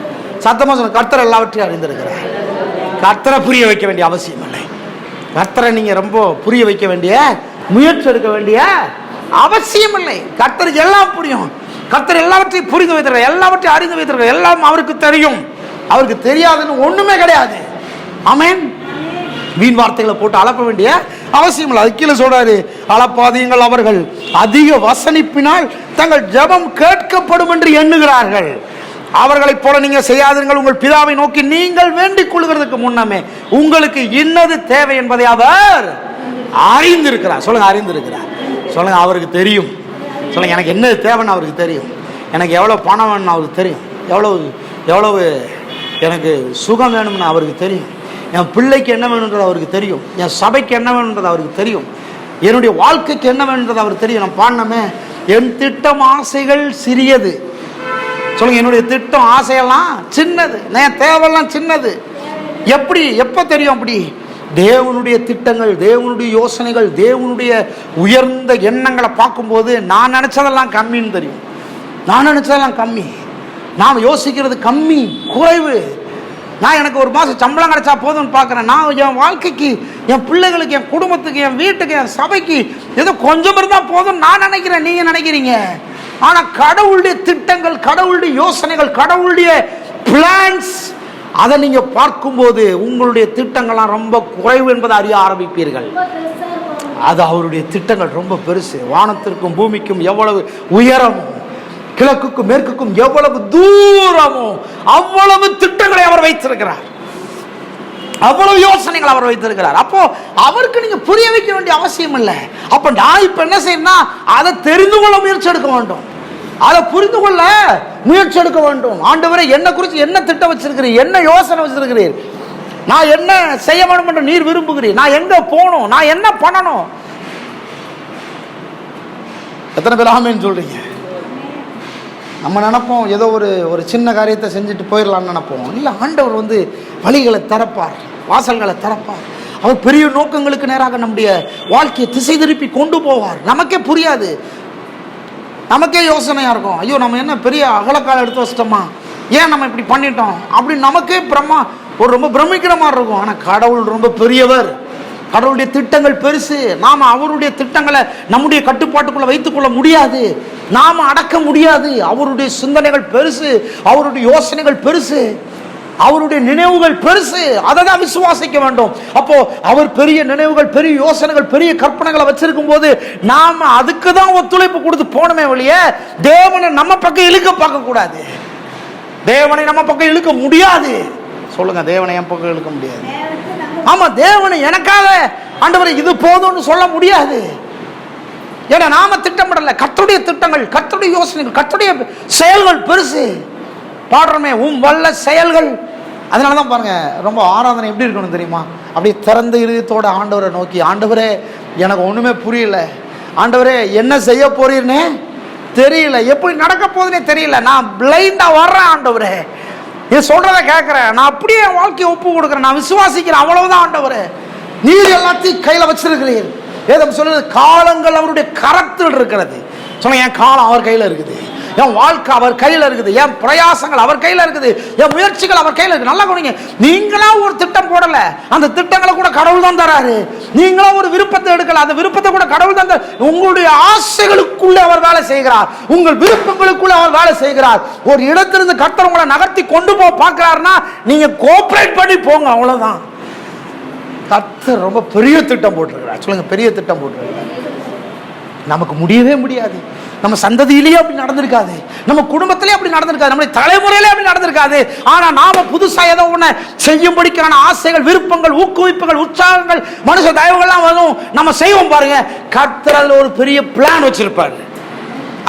சத்தமா சொல்லுங்க, கர்த்தர் எல்லாவற்றையும் அறிந்திருக்கிறார். கர்த்தரை புரிய வைக்க வேண்டிய அவசியம் இல்லை. கர்த்தரை நீங்க ரொம்ப புரிய வைக்க வேண்டிய முயற்சி எடுக்க வேண்டிய அவசியம் இல்லை. கர்த்தருக்கு எல்லாம் புரியும். கர்த்தர் எல்லாவற்றையும் புரிந்து வைத்திருக்கிறார், எல்லாவற்றையும் அறிந்து வைத்திருக்கிறார். எல்லாம் அவருக்கு தெரியும். அவருக்கு தெரியாதுன்னு ஒண்ணுமே கிடையாது. ஆமென். வீண் வார்த்தைகளை போட்டு அலப்ப வேண்டிய அவசியம் இல்லை. அது கீழே சொல்றாரு, அலப்பாதீங்கள், அவர்கள் அதிக வசனிப்பினால் தங்கள் ஜெபம் கேட்கப்படும் என்று எண்ணுகிறார்கள். அவர்களைப் போல நீங்க செய்யாதீர்கள். உங்கள் பிதாவை நோக்கி நீங்கள் வேண்டிக் கொள்கிறதுக்கு முன்னமே உங்களுக்கு இன்னது தேவை என்பதை அவர் அறிந்திருக்கிறார். சொல்லுங்க, அறிந்திருக்கிறார். சொல்லுங்க, அவருக்கு தெரியும். சொல்லுங்க, எனக்கு என்ன தேவைன்னு அவருக்கு தெரியும். எனக்கு எவ்வளவு பணம் வேணும்னு அவருக்கு தெரியும். எவ்வளவு எனக்கு சுகம் வேணும்னு அவருக்கு தெரியும். என் பிள்ளைக்கு என்ன வேணுன்றது அவருக்கு தெரியும். என் சபைக்கு என்ன வேணுன்றது அவருக்கு தெரியும். என்னுடைய வாழ்க்கைக்கு என்ன வேணுன்றது அவருக்கு தெரியும். நான் பாடினமே, என் திட்டம் ஆசைகள் சிறியது. சொல்லுங்க, என்னுடைய திட்டம் ஆசையெல்லாம் சின்னது, என் தேவையெல்லாம் சின்னது. எப்படி, எப்ப தெரியும்? அப்படி தேவனுடைய திட்டங்கள், தேவனுடைய யோசனைகள், தேவனுடைய உயர்ந்த எண்ணங்களை பார்க்கும்போது நான் நினைச்சதெல்லாம் கம்மின்னு தெரியும். நான் நினைச்சதெல்லாம் கம்மி, நான் யோசிக்கிறது கம்மி, குறைவு. நான் எனக்கு ஒரு மாதம் சம்பளம் கிடைச்சா போதும்னு பார்க்குறேன். நான் என் வாழ்க்கைக்கு, என் பிள்ளைகளுக்கு, என் குடும்பத்துக்கு, என் வீட்டுக்கு, என் சபைக்கு ஏதோ கொஞ்சம் இருந்தால் போதும் நான் நினைக்கிறேன், நீங்கள் நினைக்கிறீங்க. ஆனால் கடவுளுடைய திட்டங்கள், கடவுளுடைய யோசனைகள், கடவுளுடைய பிளான்ஸ், அதை நீங்கள் பார்க்கும்போது உங்களுடைய திட்டங்கள்லாம் ரொம்ப குறைவு என்பதை அறிய ஆரம்பிப்பீர்கள். அது அவருடைய திட்டங்கள் ரொம்ப பெருசு. வானத்திற்கும் பூமிக்கும் எவ்வளவு உயரமும், கிழக்குக்கும் மேற்குக்கும் எவ்வளவு தூரமோ அவ்வளவு திட்டங்களை அவர் வைத்திருக்கிறார், அவ்வளவு யோசனைகள் அவர் வைத்திருக்கிறார். அப்போ அவருக்கு நீங்க புரிய வைக்க வேண்டிய அவசியம் இல்லை. அப்ப நான் இப்ப என்ன செய்யணும்னா, அதை தெரிந்து கொள்ள முயற்சி எடுக்க வேண்டும், அதை புரிந்து கொள்ள முயற்சி எடுக்க வேண்டும். ஆண்டவரே, என்ன குறித்து என்ன திட்டம் வச்சிருக்கிறீர், என்ன யோசனை வச்சிருக்கிறீர், நான் என்ன செய்ய வேண்டும் என்று நீர் விரும்புகிறீர், நான் எங்க போகணும், நான் என்ன பண்ணணும். எத்தனை பேர் ஆமென் சொல்றீங்க? நம்ம நினைப்போம் ஏதோ ஒரு சின்ன காரியத்தை செஞ்சுட்டு போயிடலாம்னு நினைப்போம். இல்லை, ஆண்டவர் வழிகளை திறப்பார், வாசல்களை திறப்பார். அவர் பெரிய நோக்கங்களுக்கு நேராக நம்முடைய வாழ்க்கையை திசை திருப்பி கொண்டு போவார். நமக்கே புரியாது, நமக்கே யோசனையா இருக்கும். ஐயோ, நம்ம என்ன பெரிய அகலக்கால எடுத்து வச்சிட்டோமா, ஏன் நம்ம இப்படி பண்ணிட்டோம் அப்படின்னு நமக்கே ரொம்ப பிரமிக்கிற மாதிரி இருக்கும். ஆனால் கடவுள் ரொம்ப பெரியவர், கடவுளுடைய திட்டங்கள் பெருசு. நாம அவருடைய திட்டங்களை நம்முடைய கட்டுப்பாட்டுக்குள்ள வைத்துக் கொள்ள முடியாது, நாம அடக்க முடியாது. அவருடைய சிந்தனைகள் பெருசு, அவருடைய யோசனைகள் பெருசு, அவருடைய நினைவுகள் பெருசு. அதை தான் விசுவாசிக்க வேண்டும். அப்போ அவர் பெரிய நினைவுகள், பெரிய யோசனைகள், பெரிய கற்பனைகளை வச்சிருக்கும் போது நாம அதுக்கு தான் ஒத்துழைப்பு கொடுத்து போனமே ஒழிய தேவனை நம்ம பக்கம் இழுக்க பார்க்க கூடாது. தேவனை நம்ம பக்கம் இழுக்க முடியாது. சொல்லுங்க, தேவனை என் பக்கம் இழுக்க முடியாது. ஆமா, தேவனை எனக்காக ஆண்டவரே இது போதும்னு சொல்ல முடியாது. ஏன்னா நாம திட்டமிடல. கர்த்தருடைய திட்டங்கள், கர்த்தருடைய யோசனைகள், கர்த்தருடைய செயல்கள் பெருசு. பாடுறோமே, வல்ல செயல்கள். அதனாலதான் பாருங்க, ரொம்ப ஆராதனை எப்படி இருக்கணும் தெரியுமா? அப்படியே திறந்த இதயத்தோட ஆண்டவரை நோக்கி, ஆண்டவரே எனக்கு ஒண்ணுமே புரியல, ஆண்டவரே என்ன செய்ய போறீர்னே தெரியல, எப்படி நடக்க போகுதுன்னே தெரியல, நான் பிளைண்டா வர்றேன் ஆண்டவரே, நீ சொல்றத கேட்கிறேன், நான் அப்படியே என் வாழ்க்கையை ஒப்பு கொடுக்குறேன், நான் விசுவாசிக்கிறேன், அவ்வளவுதான் ஆண்டவரே, நீர் எல்லாத்தையும் கையில வச்சிருக்கிறீர். ஏதோ சொல்றது, காலங்கள் அவருடைய கரத்தில் இருக்கிறது. சொன்ன என் காலம் அவர் கையில இருக்குது, என் வாழ்க்கை அவர் கையில் இருக்குது, என் பிரயாசங்கள் அவர் கையில் இருக்குது, என் முயற்சிகள் அவர் கையில் இருக்கு. நல்லா கவனிங்க, நீங்களா ஒரு திட்டம் போடல, அந்த திட்டங்களை கூட கடவுள் தான் தராரு. நீங்களா ஒரு விருப்பத்தை எடுக்கல, அந்த விருப்பத்தை கூட கடவுள் தான் தராரு. உங்களுடைய ஆசைகளுக்குள்ள அவர் வேலை செய்கிறார், உங்கள் விருப்பங்களுக்குள்ள அவர் வேலை செய்கிறார். ஒரு இடத்திலிருந்து கர்த்தர் உங்களை நகர்த்தி கொண்டு போக பார்க்கிறாருன்னா நீங்க கோஆபரேட் பண்ணி போங்க, அவ்வளவுதான். கர்த்தர் ரொம்ப பெரிய திட்டம் போட்டிருக்கிறார். சொல்லுங்க, பெரிய திட்டம் போட்டிருக்கிறார். நமக்கு முடியவே முடியாது, நம்ம சந்ததியிலேயே அப்படி நடந்திருக்காது, நம்ம குடும்பத்திலே அப்படி நடந்திருக்காது, நம்முடைய தலைமுறையிலே அப்படி நடந்திருக்காது. ஆனா நாம புதுசா ஏதோ ஒண்ணு செய்யும்படிக்கான ஆசைகள், விருப்பங்கள், ஊக்குவிப்புகள், உற்சாகங்கள், மனுஷ தயவுகள்லாம் வரும், நம்ம செய்வோம் பாருங்க. கர்த்தர் ஒரு பெரிய பிளான் வச்சிருப்பாரு,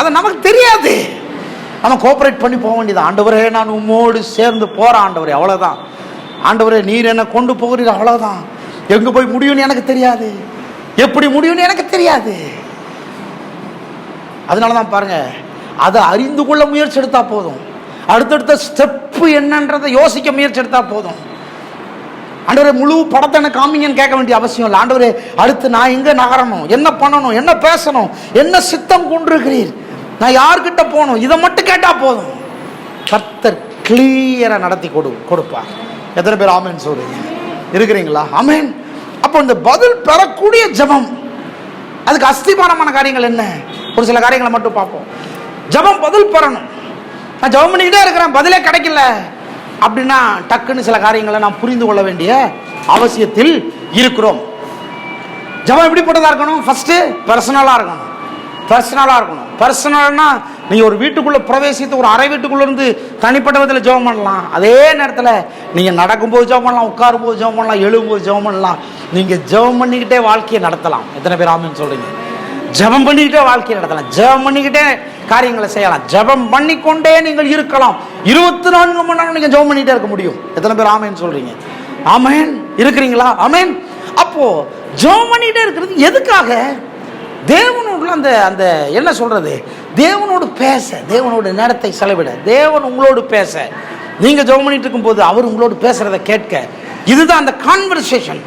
அது நமக்கு தெரியாது. நம்ம கோஆபரேட் பண்ணி போக வேண்டியது. ஆண்டவரே, நான் உம்மோடு சேர்ந்து போறேன் ஆண்டவரே, அவ்வளவுதான். ஆண்டவரே, நீர் என்ன கொண்டு போகிறீர், அவ்வளவுதான். எங்க போய் முடியும்னு எனக்கு தெரியாது, எப்படி முடியும்னு எனக்கு தெரியாது. அதனாலதான் பாருங்க, அதை அறிந்து கொள்ள முயற்சி எடுத்தா போதும், அடுத்தடுத்த ஸ்டெப் என்னன்றதை யோசிக்க முயற்சி எடுத்தா போதும். ஆண்டவரே, முழு படத்தை என்ன காமிங்கன்னு கேட்க வேண்டிய அவசியம் இல்லை. ஆண்டவரே, அடுத்து நான் எங்க நகரணும், என்ன பண்ணணும், என்ன பேசணும், என்ன சித்தம் கொண்டிருக்கிறீர், நான் யார்கிட்ட போகணும், இதை மட்டும் கேட்டா போதும். கர்த்தர் கிளியரா நடத்தி கொடுப்பார். எத்தனை பேர் ஆமேன் சொல்றீங்க? இருக்கிறீங்களா? ஆமேன். அப்போ இந்த பதில் பெறக்கூடிய ஜெபம், அதுக்கு அஸ்திபாரமான காரியங்கள் என்ன? ஒரு சில காரியங்களை மட்டும் பார்ப்போம். ஜெபம் பதில் பெறணும். நான் ஜெபம் பண்ணிக்கிட்டே இருக்கிறேன், பதிலே கிடைக்கல அப்படின்னா டக்குன்னு சில காரியங்களை நான் புரிந்து கொள்ள வேண்டிய அவசியத்தில் இருக்கிறோம். ஜெபம் எப்படிப்பட்டதா இருக்கணும்? ஃபர்ஸ்ட் பர்சனலா இருக்கணும். பர்சனலா இருக்கணும். பர்சனல்னா நீங்க ஒரு வீட்டுக்குள்ள பிரவேசித்து ஒரு அறை வீட்டுக்குள்ள இருந்து தனிப்பட்ட விதத்தில் ஜெபம் பண்ணலாம். அதே நேரத்தில் நீங்க நடக்கும்போது ஜெபம் பண்ணலாம், உட்காரும் போது ஜெபம் பண்ணலாம், எழும்போது ஜெபம் பண்ணலாம். நீங்க ஜெபம் பண்ணிக்கிட்டே வாழ்க்கையை நடத்தலாம். எத்தனை பேர் ஆமென் சொல்றீங்க? ஜெபம் பண்ணிக்கிட்டே வாழ்க்கையை நடத்தலாம், ஜெபம் பண்ணிக்கிட்டே காரியங்களை செய்யலாம், ஜெபம் பண்ணிக்கொண்டே நீங்கள் இருக்கலாம். 24 மணி நேரம் நீங்க ஜெபம் பண்ணிட்டே இருக்க முடியும். எத்தனை பேர் ஆமென் சொல்றீங்க? ஆமென். இருக்கிறீங்களா? ஆமென். அப்போ ஜெபம் பண்ணிட்டே இருக்கிறது எதுக்காக? தேவனோடு அந்த அந்த என்ன சொல்றது, தேவனோடு பேச, தேவனோட நேரத்தை செலவிட, தேவன் உங்களோடு பேச, நீங்க ஜெபம் பண்ணிட்டு இருக்கும் போது அவர் உங்களோடு பேசுறதை கேட்க, இதுதான் அந்த கான்வர்சேஷன்,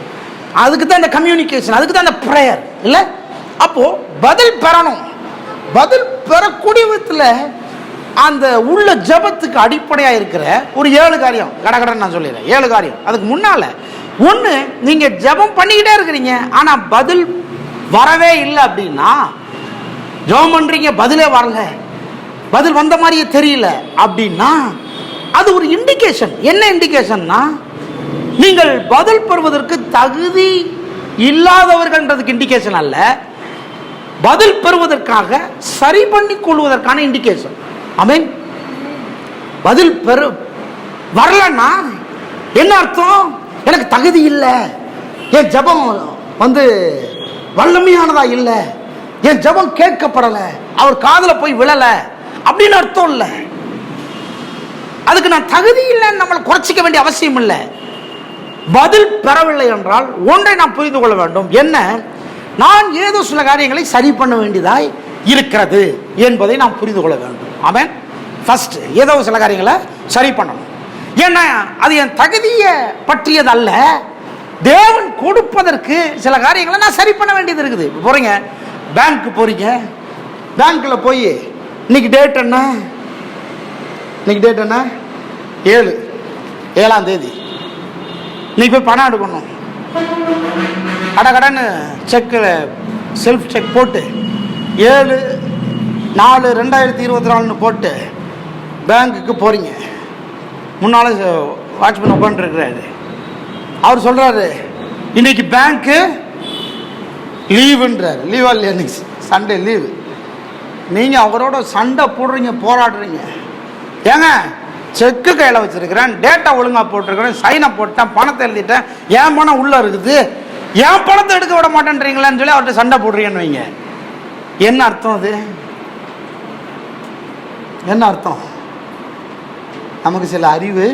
அதுக்கு தான் இந்த கம்யூனிகேஷன், அதுக்கு தான் அந்த பிரேயர் இல்ல. அப்போ பதில் பெறணும். பதில் பெறக்கூடிய விதத்துல அந்த உள்ள ஜெபத்துக்கு அடிப்படையா இருக்கிற ஒரு 7 காரியம் கடகடன் நான் சொல்லிடுறேன். 7 காரியம். அதுக்கு முன்னால ஒண்ணு, நீங்க ஜெபம் பண்ணிக்கிட்டே இருக்கிறீங்க ஆனா பதில் வரவே இல்லை அப்படின்னா, ஜெபம் பண்றீங்க பதிலே வரல, பதில் வந்த மாதிரியே தெரியல அப்படின்னா, அது ஒரு இண்டிகேஷன். என்ன இண்டிகேஷன்னா, நீங்கள் பதில் பெறுவதற்கு தகுதி இல்லாதவர்கள்ன்றதுக்கு இண்டிகேஷன் அல்ல, பதில் பெறுவதற்காக சரி பண்ணி கொள்வதற்கான இண்டிகேஷன். ஆமென். பதில் வரலன்னா என்ன அர்த்தம்? எனக்கு தகுதி இல்லை, என் ஜெபம் வல்லமையானதா இல்ல, என் ஜெபம் கேட்கப்படல, அவர் காதுல போய் விழல அப்படின்னு அர்த்தம் இல்ல. அதுக்கு நான் தகுதி இல்லைன்னு நம்மளை குறைச்சிக்க வேண்டிய அவசியம் இல்லை. பதில் பெறவில்லை என்றால் ஒன்றை நான் புரிந்து கொள்ள வேண்டும். என்ன? நான் ஏதோ சில காரியங்களை சரி பண்ண வேண்டியதாய் இருக்கிறது என்பதை நான் புரிந்து கொள்ள வேண்டும். ஆமென். ஃபர்ஸ்ட் ஏதோ சில காரியங்களை சரி பண்ணணும். ஏன்னா அது என் தகுதியை பற்றியது அல்ல, தேவன் கொடுப்பதற்கு சில காரியங்களை நான் சரி பண்ண வேண்டியது இருக்குது. போறீங்க பேங்க்கு, போறீங்க பேங்க்ல போய் இன்னைக்கு டேட் என்ன? இன்னைக்கு டேட் என்ன? 7ஆம் தேதி. இன்னைக்கு போய் பணம் எடுக்கணும். கடன்னு செக்கில் செல்ஃப் செக் போட்டு 7/4/2024 போட்டு பேங்க்குக்கு போறீங்க. முன்னால வாட்ச்மேன் உட்காந்துருக்கிறாரு. அவர் சொல்றாரு இன்னைக்கு பேங்க்கு லீவுன்றாரு. லீவா இல்லையா? இன்னைக்கு சண்டே லீவு. நீங்க அவரோட சண்டை போடுறீங்க, போராடுறீங்க. ஏங்க, செக்கு கையில் வச்சிருக்கிறேன், டேட்டா ஒழுங்கா போட்டிருக்கிறேன், சைனை போட்டேன், பணத்தை எழுதிட்டேன், என் பணம் உள்ள இருக்குது, என் பணத்தை எடுக்க விட மாட்டேன்றீங்களான்னு சொல்லி அவர்கிட்ட சண்டை போடுறீங்கன்னு வைங்க. என்ன அர்த்தம்? அது என்ன அர்த்தம்? நமக்கு சில அறிவு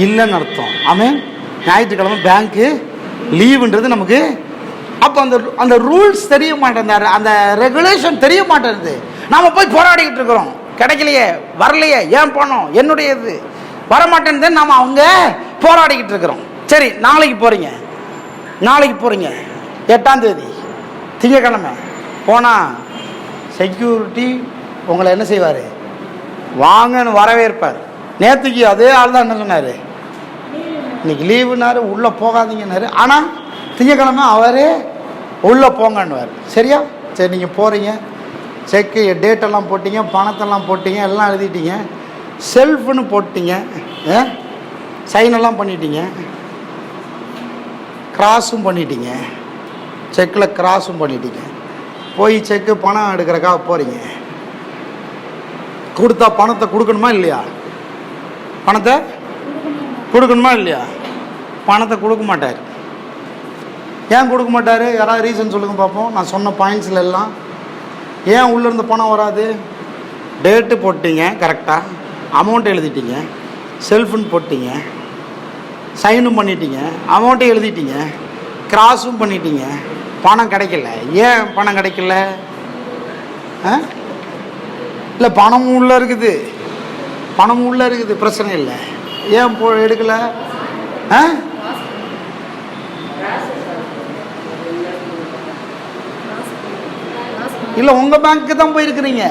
இல்லைன்னு அர்த்தம். ஆமென். ஞாயிற்றுக்கிழமை பேங்க்கு லீவுன்றது நமக்கு அப்போ அந்த ரூல்ஸ் தெரிய மாட்டேங்குது, அந்த ரெகுலேஷன் தெரிய மாட்டேங்குது. நாம போய் போராடிக்கிட்டு இருக்கிறோம். கிடைக்கலையே, வரலையே, ஏன் பணம் என்னுடையது வரமாட்டேன்னு நாம அவங்க போராடிக்கிட்டு இருக்கிறோம். சரி, நாளைக்கு போறீங்க, 8ஆம் தேதி திங்கக்கிழமை போனால் செக்யூரிட்டி உங்களை என்ன செய்வார்? வாங்கன்னு வரவேற்பார். நேற்றுக்கு அதே ஆள் தான் என்ன சொன்னார்? இன்னைக்கு லீவுனாரு, உள்ளே போகாதீங்கன்னாரு. ஆனால் திங்கக்கிழமை அவரே உள்ளே போங்கன்னுவார். சரியா? சரி, நீங்கள் போகிறீங்க, செக்கு டேட்டெல்லாம் போட்டிங்க, பணத்தெல்லாம் போட்டிங்க, எல்லாம் எழுதிட்டீங்க, செல்ஃப்னு போட்டிங்க, சைனெல்லாம் பண்ணிட்டீங்க, கிராஸும் பண்ணிட்டீங்க, செக்கில் கிராஸும் பண்ணிட்டீங்க. போய் செக்கு பணம் எடுக்கிறக்காக போகிறீங்க. கொடுத்தா பணத்தை கொடுக்கணுமா இல்லையா? பணத்தை கொடுக்கணுமா இல்லையா? பணத்தை கொடுக்க மாட்டார். ஏன் கொடுக்க மாட்டார்? யாராவது ரீசன் சொல்லுங்க பார்ப்போம். நான் சொன்ன பாயிண்ட்ஸில் எல்லாம் ஏன் உள்ளேருந்து பணம் வராது? டேட்டு போட்டிங்க, கரெக்டாக அமௌண்ட் எழுதிட்டீங்க, செல்ஃபுன்னு போட்டிங்க, சைனும் பண்ணிட்டீங்க, அமௌண்ட்டையும் எழுதிட்டீங்க, கிராஸும் பண்ணிட்டீங்க, பணம் கிடைக்கல. ஏன் பணம் கிடைக்கல? இல்லை, பணமும் உள்ளே இருக்குது, பிரச்சனை இல்லை. ஏன் எடுக்கல? இல்லை, உங்கள் பேங்க்கு தான் போயிருக்கிறீங்க.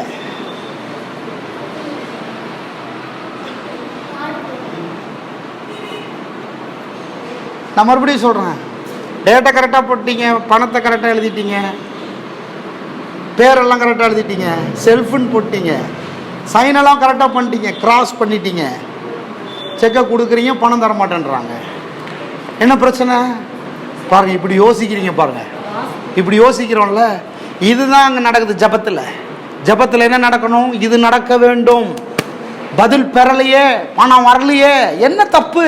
நான் மறுபடியும் சொல்கிறேன், டேட்டை கரெக்டாக போட்டீங்க, பணத்தை கரெக்டாக எழுதிட்டீங்க, பேரெல்லாம் கரெக்டாக எழுதிட்டீங்க, செல்ஃபுன்னு போட்டீங்க, சைனெல்லாம் கரெக்டாக பண்ணிட்டீங்க, கிராஸ் பண்ணிட்டீங்க, செக்கை கொடுக்குறீங்க, பணம் தர மாட்டேன்றாங்க. என்ன பிரச்சனை பாருங்கள். இப்படி யோசிக்கிறீங்க பாருங்கள், இப்படி யோசிக்கிறோம்ல. இதுதான் அங்கே நடக்குது ஜபத்தில் என்ன நடக்கணும்? இது நடக்க வேண்டும். பதில் பெறலையே, பணம் வரலையே, என்ன தப்பு?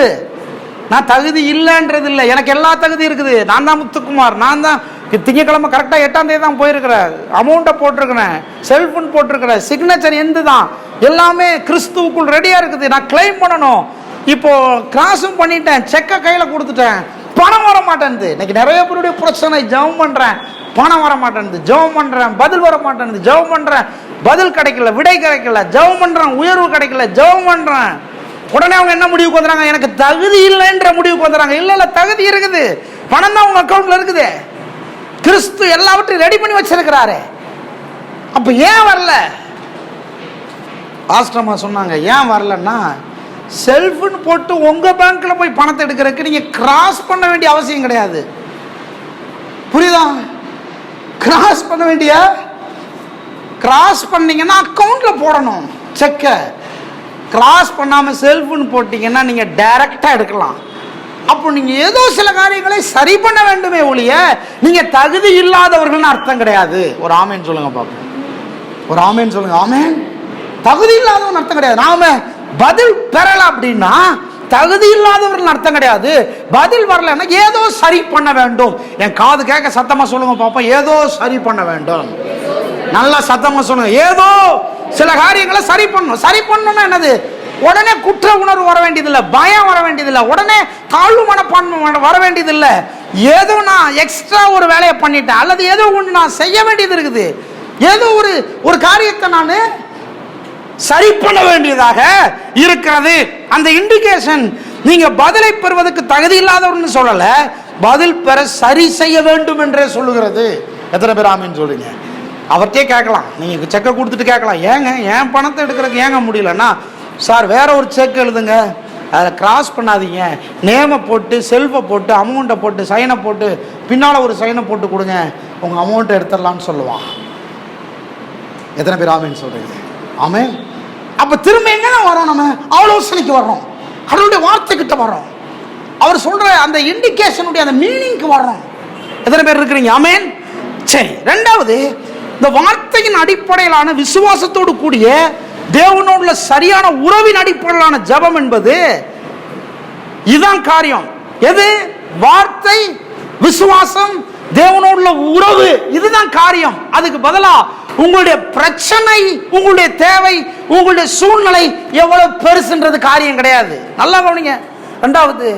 நான் தகுதி இல்லைன்றது இல்லை, எனக்கு எல்லா தகுதி இருக்குது. நான் தான் முத்துக்குமார், நான் தான் திங்கக்கிழமை கரெக்டாக 8ஆம் தேதி தான் போயிருக்கிறேன், அமௌண்ட்டை போட்டிருக்கிறேன், செல்ஃபோன் போட்டிருக்கிறேன், சிக்னேச்சர் எந்த தான், எல்லாமே கிறிஸ்துவுக்குள் ரெடியாக இருக்குது. நான் கிளைம் பண்ணணும். இப்போ கிராஸும் பண்ணிட்டேன், செக்கை கையில் கொடுத்துட்டேன், பணம் வர மாட்டேன்து. இன்னைக்கு நிறைய பேருடைய பிரச்சனை, ஜெபம் பண்ணுறேன், பணம் வர மாட்டேன்து, ஜெபம் பண்ணுறேன், பதில் வர மாட்டேன்து, ஜெபம் பண்ணுறேன், பதில் கிடைக்கல, விடை கிடைக்கல, ஜெபம் பண்ணுறேன், உயர்வு கிடைக்கல, ஜெபம் பண்ணுறேன். உடனே அவங்க என்ன முடிவுக்கு வந்துறாங்க? எனக்கு தகுதி இல்லைன்ற முடிவுக்கு வந்துறாங்க. இல்லை, தகுதி இருக்குது, பணம் தான் உங்க அக்கௌண்ட்ல இருக்குது, கிறிஸ்து எல்லாவற்றையும் ரெடி பண்ணி வச்சிருக்கிறாரு. அப்ப ஏன் வரல? ஆஸ்ட்ரமா சொன்னாங்க, ஏன் வரலன்னா, செல்ஃப்னு போட்டு உங்க பேங்க்ல போய் பணத்தை எடுக்கிறதுக்கு நீங்க கிராஸ் பண்ண வேண்டிய அவசியம் கிடையாது. புரியுதா? கிராஸ் பண்ண வேண்டிய, கிராஸ் பண்ணீங்கன்னா அக்கௌண்ட்ல போடணும் செக்க. கிராஸ் பண்ணாம செல்ஃப்னு போட்டீங்கன்னா நீங்க டைரக்டா எடுக்கலாம். அப்போ நீங்க ஏதோ சில காரியங்களை சரி பண்ண வேண்டுமே ஒழிய நீங்க தகுதி இல்லாதவர்கள்னு அர்த்தம் கிடையாது. ஒரு ஆமேன் சொல்லுங்க பாப்போம். ஒரு ஆமேன் சொல்லுங்க. ஆமேன். தகுதி இல்லாதவன் அர்த்தம் கிடையாது. நாம பதில் பெறல அப்படின்னா தகுதி இல்லாதவர்கள் அர்த்தம் கிடையாது. பதில் வரலன்னா ஏதோ சரி பண்ண வேண்டும். என் காது கேட்க சத்தமா சொல்லுங்க பாப்போம். ஏதோ சரி பண்ண வேண்டும். நல்லா சத்தமா சொல்லுங்க. ஏதோ சில காரியங்களை சரி பண்ணணும். சரி பண்ணணும்னா என்னது? உடனே குற்ற உணர்வு வர வேண்டியதில்லை, பயம் வர வேண்டியதில்லை, உடனே தாழ்வு மனப்பான்மை வர வேண்டியதில்லை. ஏதோ நான் எக்ஸ்ட்ரா ஒரு வேலையை பண்ணிட்டேன், அல்லது ஏதோ ஒன்று நான் செய்ய வேண்டியது இருக்குது, ஏதோ ஒரு காரியத்தை நான் சரி பண்ண வேண்டியதாக இருக்கிறது. அந்த இண்டிகேஷன் நீங்க பதிலை பெறுவதற்கு தகுதி இல்லாதவர்னு சொல்லல, பதில் பெற சரி செய்ய வேண்டும் என்றே சொல்லுகிறது. எத்தனை பேர் ஆமீன் சொல்றீங்க? அவர்கிட்டே கேட்கலாம், நீங்க செக்கை கொடுத்துட்டு கேட்கலாம், ஏங்க என் பணத்தை எடுக்கிறதுக்கு ஏங்க முடியலன்னா, சார் வேற ஒரு செக் எழுதுங்க, அதில் கிராஸ் பண்ணாதீங்க, நேமை போட்டு செல்ஃபை போட்டு அமௌண்ட்டை போட்டு சைனை போட்டு பின்னால் ஒரு சைனை போட்டு கொடுங்க, உங்கள் அமௌண்ட்டை எடுத்துடலான்னு சொல்லுவான். எத்தனை பேர் ஆமீன் சொல்றீங்க? ஆமீன். அப்போ திரும்ப எங்கே வரோம்? நம்ம ஆலோசனைக்கு வர்றோம், கடவுளுடைய வார்த்தைக்கிட்ட வர்றோம், அவர் சொல்ற அந்த இண்டிகேஷனுடைய அந்த மீனிங்க்கு வர்றோம். எத்தனை பேர் இருக்கிறீங்க? ஆமீன். சரி, ரெண்டாவது, இந்த வார்த்தையின் அடிப்படையிலான விசுவாசத்தோடு கூடிய தேவனோடு சரியான உறவின் அடிப்படையிலான ஜெபம் என்பது இதுதான் காரியம். எது? வார்த்தை, விசுவாசம், தேவனோடு உறவு, இதுதான் காரியம். அதுக்கு பதிலா உங்களுடைய பிரச்சனை, உங்களுடைய தேவை, உங்களுடைய சூழ்நிலை எவ்வளவு பெருசுன்றது காரியம் கிடையாது. நல்லா கவனிங்க. ரெண்டாவது,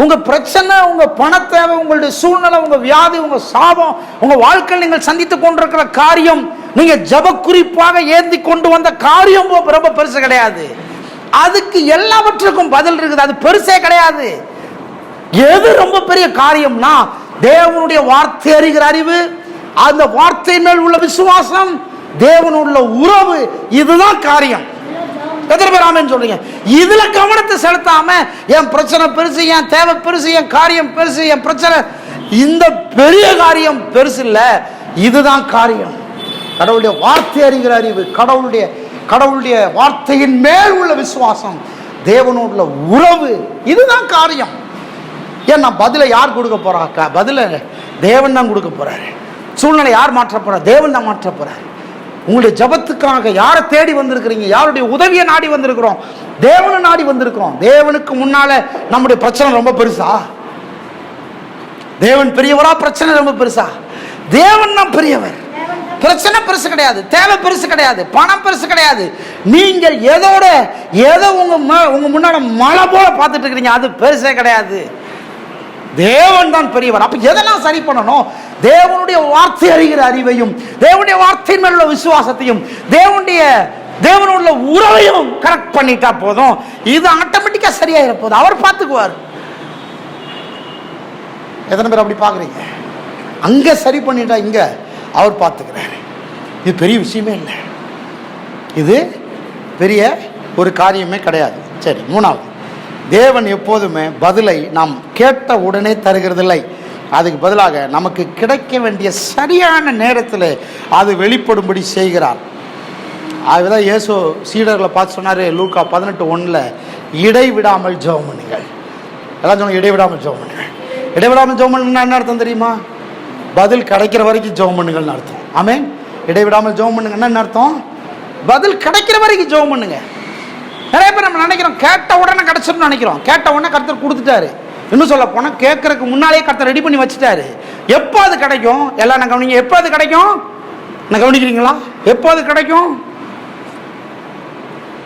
உங்க பிரச்சனை, உங்க பண தேவை, உங்களுடைய சூழ்நிலை, உங்க வியாதி, உங்க சாபம், உங்க வாழ்க்கையில் நீங்கள் சந்தித்துக் கொண்டிருக்கிற காரியம் நீங்க ஜப குறிப்பாக ஏந்தி கொண்டு வந்த காரியம் ரொம்ப பெருசு கிடையாது. அதுக்கு எல்லாவற்றுக்கும் பதில் இருக்குது. அது பெருசே கிடையாது. எது ரொம்ப பெரிய காரியம்னா தேவனுடைய வார்த்தை அறிகிற அறிவு, அந்த வார்த்தை மேல் உள்ள விசுவாசம், தேவனுள்ள உறவு. இதுதான் காரியம். எத்தனை பேர் ஆமென் சொல்றீங்க? இதுல கவனத்தை செலுத்தாம என் பிரச்சனை பெருசு, என் தேவை பெருசு, என் காரியம் பெருசு, என் பிரச்சனை, இந்த பெரிய காரியம் பெருசு இல்ல, இதுதான் காரியம். கடவுளுடைய வார்த்தை அறிகிற அறிவு, கடவுளுடைய வார்த்தையின் மேல் உள்ள விசுவாசம், தேவனோட உறவு, இதுதான் காரியம். ஏன்னா பதிலை யார் கொடுக்க போறா? பதில தேவன் தான் கொடுக்க போறாரு. சூழ்நிலை யார் மாற்ற போறார்? தேவன் தான் மாற்ற போறார். உங்களுடைய ஜபத்துக்காக யாரை தேடி வந்திருக்கிறீங்க? யாருடைய உதவியை நாடி வந்திருக்கிறோம்? தேவனை நாடி வந்திருக்கிறோம். தேவனுக்கு முன்னால நம்முடைய பிரச்சனை ரொம்ப பெருசா? தேவன் பெரியவரா? பிரச்சனை ரொம்ப பெருசா? தேவன் தான் பெரியவர். பிரச்சனை பெருசு கிடையாது, தேவை பெருசு கிடையாது, பணம் பெருசு கிடையாது. நீங்கள் ஏதோ உங்க முன்னால மழை போல பார்த்துட்டு இருக்கிறீங்க, அது பெருசே கிடையாது. தேவன் தான் பெரியவர். அப்ப எதெல்லாம் சரி பண்ணணும்? தேவனுடைய வார்த்தை அறிகிற அறிவையும், தேவனுடைய வார்த்தையின் மேல் உள்ள விசுவாசத்தையும், தேவனுடைய உறவையும் கரெக்ட் பண்ணிட்டா போதும். இது ஆட்டோமேட்டிக்கா சரியாயிர போதும். அவர் பார்த்துக்குவார். எத்தனை பேர் அப்படி பாக்குறீங்க? அங்க சரி பண்ணிட்டா இங்க அவர் பார்த்துக்கிறாரு. இது பெரிய விஷயமே இல்லை, இது பெரிய ஒரு காரியமே கிடையாது. சரி, மூணாவது, தேவன் எப்போதுமே பதிலை நாம் கேட்ட உடனே தருகிறதில்லை. அதுக்கு பதிலாக நமக்கு கிடைக்க வேண்டிய சரியான நேரத்தில் அது வெளிப்படும்படி செய்கிறார். அதுதான் இயேசு சீடர்களை பார்த்து சொன்னார், லூக்கா 18:1, இடைவிடாமல் ஜெபம் பண்ணுங்கள். எல்லாம் சொன்னாங்க இடைவிடாமல் ஜெபம் பண்ணுங்கள். இடைவிடாமல் ஜெபம் பண்ணுங்கன்னா என்ன அர்த்தம் தெரியுமா? பதில் கிடைக்கிற வரைக்கும் ஜெபம் பண்ணுங்கள்னு அர்த்தம். ஆமென். இடைவிடாமல் ஜெபம் பண்ணுங்கன்னா என்ன அர்த்தம்? பதில் கிடைக்கிற வரைக்கும் ஜெபம் பண்ணுங்க. நிறைய பேர் நம்ம நினைக்கிறோம் கேட்ட உடனே கிடைச்சிடும் நினைக்கிறோம். கேட்ட உடனே கர்த்தர் கொடுத்துட்டாரு. இன்னும் சொல்ல போனா கேட்கறதுக்கு முன்னாலே கர்த்தர் ரெடி பண்ணி வச்சுட்டாரு. எப்போ அது கிடைக்கும்? எல்லாம் நான் கவனிங்க. எப்போ அது கிடைக்கும்? நான் கவனிக்கிறீங்களா? எப்போ அது கிடைக்கும்?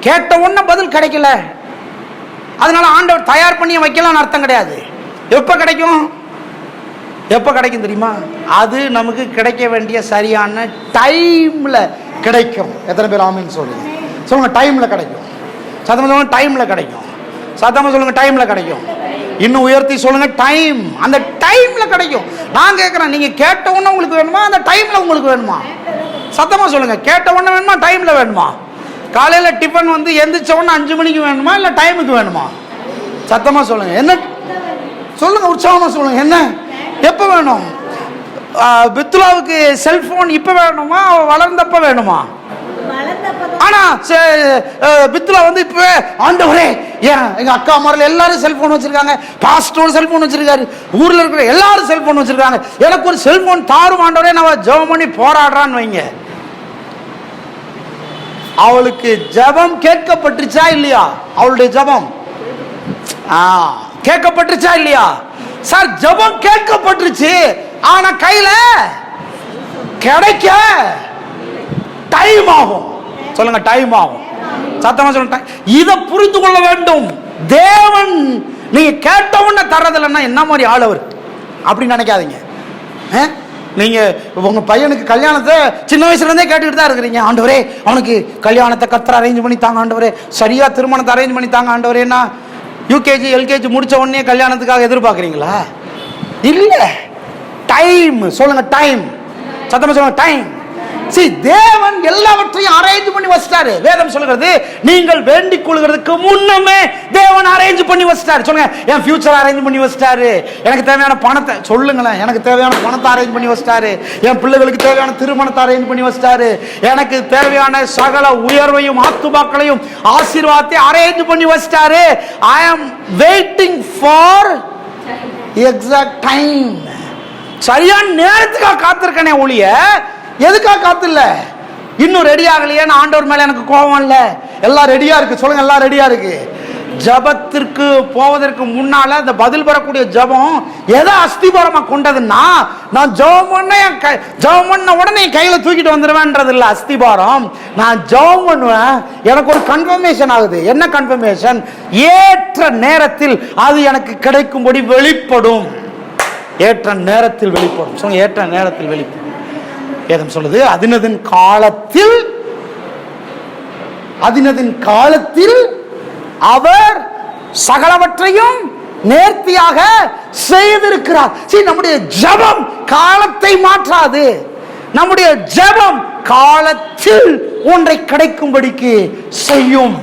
கேட்ட உடனே பதில் கிடைக்கல, அதனால ஆண்டவர் தயார் பண்ணி வைக்கலாம்னு அர்த்தம் கிடையாது. எப்போ கிடைக்கும்? எப்போ கிடைக்கும் தெரியுமா? அது நமக்கு கிடைக்க வேண்டிய சரியான டைம்ல கிடைக்கும். எத்தனை பேர் ஆமீன் சொல்லுங்க? சொல்லுங்க, டைம்ல கிடைக்கும். சத்தமா சொல்லுங்க, டைம்ல கிடைக்கும். சத்தமா சொல்லுங்க, டைம்ல கிடைக்கும். இன்னும் உயர்த்தி சொல்லுங்க, டைம். அந்த டைம்ல கிடைக்கும். நான் கேட்கிறேன், நீங்க கேட்ட உடனே உங்களுக்கு வேணுமா, அந்த டைம்ல உங்களுக்கு வேணுமா? சத்தமா சொல்லுங்க, கேட்ட உடனே வேணுமா, டைம்ல வேணுமா? காலையில டிஃபன் வந்து எந்திரிச்ச உடனே 5 மணிக்கு வேணுமா, இல்ல டைமுக்கு வேணுமா? சத்தமா சொல்லுங்க. என்ன சொல்லுங்க, உற்சாகமா சொல்லுங்க. என்ன எப்ப வேணும்? பித்துலாவுக்கு செல்போன் இப்ப வேணுமா, வளர்ந்தப்ப வேணுமா? ஆனா பித்துலா வந்து இப்ப ஆண்டவரே, எங்க அக்கா அம்மார்கள் எல்லாரும் செல்போன் வச்சிருக்காங்க, பாஸ்டர் செல்போன் வச்சிருக்காரு, ஊர்ல இருக்கிற எல்லாரும் செல்போன் வச்சிருக்காங்க, எனக்கு ஒரு செல்போன் தாரும் ஆண்டவரே, நான் ஜெபம் பண்ணி போராடுறான்னு வைங்க. அவளுக்கு ஜெபம் கேட்கப்பட்டுச்சா இல்லையா? அவளுடைய ஜெபம் கேட்கப்பட்டுச்சா இல்லையா? சார் ஜெபம் கேட்கப்பட்டுருச்சு, ஆனா கையில கிடைக்க டைம் ஆகும். சொல்லுங்க, டைம் ஆகும். சத்தமா சொல்லுங்க. இதை புரிந்து கொள்ள வேண்டும். தேவன் நீங்க கேட்டவன தர்றதில்லைன்னா என்ன மாதிரி ஆள் அவர்? அப்படி நினைக்காதீங்க. நீங்க உங்க பையனுக்கு கல்யாணத்தை சின்ன வயசுல இருந்தே கேட்டுக்கிட்டு தான் இருக்கிறீங்க. ஆண்டவரே, அவனுக்கு கல்யாணத்தை கர்த்தர் அரேஞ்ச் பண்ணி தாங்க ஆண்டவரே, சரியா திருமணத்தை அரேஞ்ச் பண்ணி தாங்க ஆண்டவரேன்னா யூகேஜி எல்கேஜி முடிச்ச உடனே கல்யாணத்துக்காக எதிர்பார்க்குறீங்களா? இல்ல, டைம். சொல்லுங்க, டைம். சத்தமா சொல்லுங்க, டைம். தேவன் எல்லாவற்றையும் அரேஞ்ச் பண்ணி வச்சிட்டாரு. வேதம் சொல்லுகிறது, நீங்கள் வேண்டிக் கொள்கிறதுக்கு முன்னமே தேவன் அரேஞ்ச் பண்ணி வச்சிட்டாரு. சொல்லுங்க, என் ஃபியூச்சர் அரேஞ்ச் பண்ணி வச்சிட்டாரு, எனக்கு தேவையான பணத்தை, சொல்லுங்களேன், எனக்கு தேவையான பணத்தை அரேஞ்ச் பண்ணி வச்சிட்டாரு, என் பிள்ளைகளுக்கு தேவையான திருமணத்தை அரேஞ்ச் பண்ணி வச்சிட்டாரு, எனக்கு தேவையான சகல உயர்வையும் ஆத்துமாக்களையும் ஆசீர்வாதத்தை அரேஞ்ச் பண்ணி வச்சிட்டாரு. ஐ ஆம் வெயிட்டிங் ஃபார் எக்ஸாக்ட் டைம். சரியான நேரத்துக்காக காத்திருக்கனே ஒழிய எதுக்காக காத்துல? இன்னும் ரெடி ஆகலையேன்னு ஆண்டவர் மேல எனக்கு கோபம் இல்ல. எல்லாம் ரெடியா இருக்கு. சொல்லுங்க, எல்லாம் ரெடியா இருக்கு. ஜபத்திற்கு போவதற்கு முன்னால அந்த பதில் பெறக்கூடிய ஜபம் எதை அஸ்திபாரமா கொண்டதுன்னா, நான் ஜபம் பண்ண உடனே கையில தூக்கிட்டு வந்துடுவேன்றது இல்ல அஸ்திபாரம். நான் ஜபம் பண்ணுவேன், எனக்கு ஒரு கன்ஃபர்மேஷன் ஆகுது. என்ன கன்ஃபர்மேஷன்? ஏற்ற நேரத்தில் அது எனக்கு கிடைக்கும்படி வெளிப்படும். ஏற்ற நேரத்தில் வெளிப்படும். சொல்லுங்க, ஏற்ற நேரத்தில் வெளிப்படும். வேதம் சொல்லுது அதினதின் காலத்தில் அவர் சகலவற்றையும் நேர்த்தியாக செய்திருக்கிறார். நம்முடைய ஜெபம் காலத்தை மாற்றாது. நம்முடைய ஜெபம் காலத்தில் ஒன்றை கிடைக்கும்படிக்கு செய்யும்.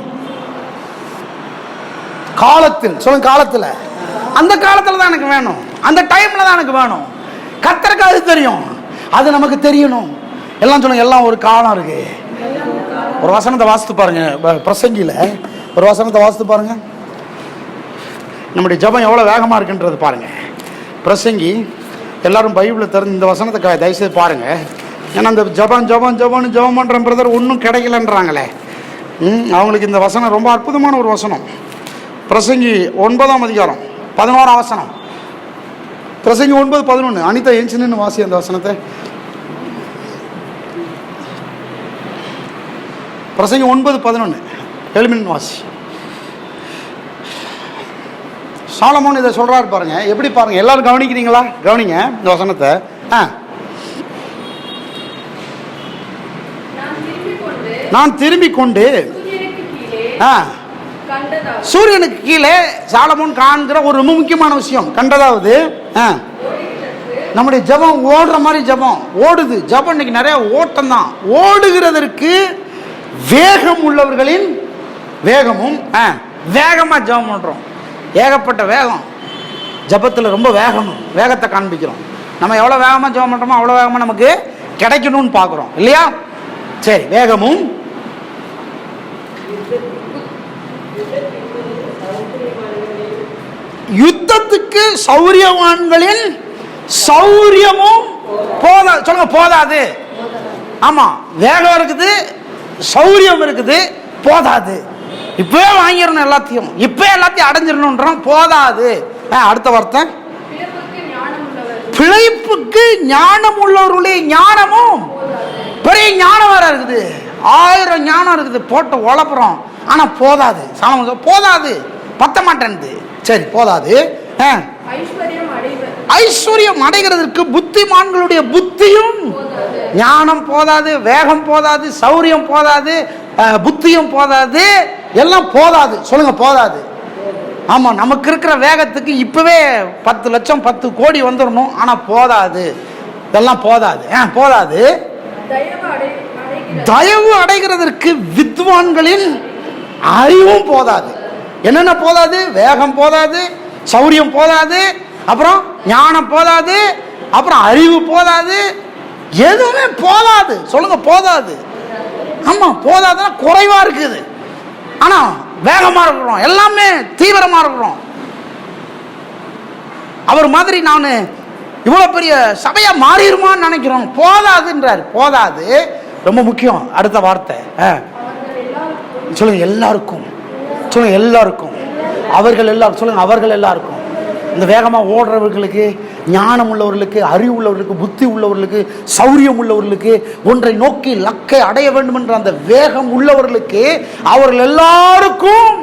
காலத்தில் சொல்லுங்க, காலத்துல, அந்த காலத்துல தான் எனக்கு வேணும், அந்த டைம்ல தான் எனக்கு வேணும். கர்த்தருக்கு அது தெரியும், அது நமக்கு தெரியணும். எல்லாம் சொல்லுங்க, எல்லாம் ஒரு காலம் இருக்கு. ஒரு வசனத்தை வாசித்து பாருங்க, பிரசங்கில ஒரு வசனத்தை வாசித்து பாருங்க. நம்முடைய ஜெபம் எவ்வளவு வேகமா இருக்குன்றது பாருங்க. பிரசங்கி எல்லாரும் பைபிளை திறந்து இந்த வசனத்தை தயவுசெய்து பாருங்க. ஏன்னா அந்த ஜெபம் பண்ற பிரதர் ஒன்றும் கிடைக்கலன்றாங்களே, அவங்களுக்கு இந்த வசனம் ரொம்ப அற்புதமான ஒரு வசனம். பிரசங்கி 9ஆம் அதிகாரம் 11ஆம் வசனம். பிரசங்கி 9:11. அனிதா எஞ்சின்னு வாசி அந்த வசனத்தை. பிரசங்கி 9:11 எழுமின் வாசி. சாலமோன் இதை சொல்றாரு பாருங்க, எப்படி பாருங்க, எல்லாரும் கவனிக்கிறீங்களா? கவனிங்க இந்த வசனத்தை. நான் திரும்பிக் கொண்டு சூரியனுக்கு கீழே சாலமோன் காண்கிற ஒரு ரொம்ப முக்கியமான விஷயம் கண்டதாவது, நம்முடைய ஜெபம் ஓடுற மாதிரி ஜெபம் ஓடுது. ஜெபம் இன்னைக்கு நிறைய ஓட்டம் தான். ஓடுகிறதற்கு வேகம் உள்ளவர்களின் வேகமும் வேகமா ஜெபம் பண்றோம். ஏகப்பட்ட வேகம் ஜெபத்தில், ரொம்ப வேகத்தை காண்பிக்கிறோம். நம்ம எவ்வளோ வேகமாக ஜெபம் பண்ணுறோமோ அவ்வளோ வேகமாக நமக்கு கிடைக்கணும்னு பார்க்குறோம் இல்லையா? சரி, வேகமும் யுத்தத்துக்கு சௌரியவான்களின் சௌரியமும் போதாது. சொல்லுங்க, போதாது. ஆமா, வேகம் இருக்குது, சௌரியம் இருக்குது, போதாது. இப்பவே வாங்கிடணும் எல்லாத்தையும், இப்பவே எல்லாத்தையும் அடைஞ்சிடணும், போதாது. அடுத்த வார்த்தை, பிழைப்புக்கு ஞானம் உள்ளவர்களுடைய ஞானமும். பெரிய ஞானம் வேற இருக்குது, 1000 ஞானம் இருக்குது, போட்டு உழப்புறோம், ஆனா போதாது. சாலமோன் போதாது, பத்த மாட்டேன்து. சரி, போதாது. ஐஸ்வர்யம் அடைகிறதுக்கு புத்திமான்களுடைய புத்தியும் ஞானம் போதாது, வேகம் போதாது, சௌரியம் போதாது, புத்தியும் போதாது, எல்லாம் போதாது. சொல்லுங்க, போதாது. ஆமா, நமக்கு இருக்கிற வேகத்துக்கு இப்பவே 10 லட்சம் 10 கோடி வந்துடணும், ஆனா போதாது, இதெல்லாம் போதாது. போதாது. தயவு அடைகிறதற்கு வித்வான்களின் அறிவும் போதாது. என்னென்ன போதாது? வேகம் போதாது, சௌரியம் போதாது, அப்புறம் ஞானம் போதாது, அப்புறம் அறிவு போதாது, எதுவுமே போதாது. சொல்லுங்க, போதாது. ஆமா, போதாதுன்னா குறைவா இருக்குது, ஆனா வேகமா இருக்கிறோம், எல்லாமே தீவிரமா இருக்கிறோம். அவர் மாதிரி நான் இவ்வளவு பெரிய சபையா மாறிடுமான்னு நினைக்கிறோம். போதாதுன்றார். போதாது, ரொம்ப முக்கியம். அடுத்த வார்த்தை சொல்லுங்க, எல்லாருக்கும். சொல்லுங்க, எல்லாருக்கும். அவர்கள் எல்லாரும். சொல்லுங்க, அவர்கள் எல்லாருக்கும். இந்த வேகமாக ஓடுறவர்களுக்கு, ஞானம் உள்ளவர்களுக்கு, அறிவு உள்ளவர்களுக்கு, புத்தி உள்ளவர்களுக்கு, சௌரியம் உள்ளவர்களுக்கு, ஒன்றை நோக்கி லக்கை அடைய வேண்டும் என்ற அந்த வேகம் உள்ளவர்களுக்கு, அவர்கள் எல்லாருக்கும்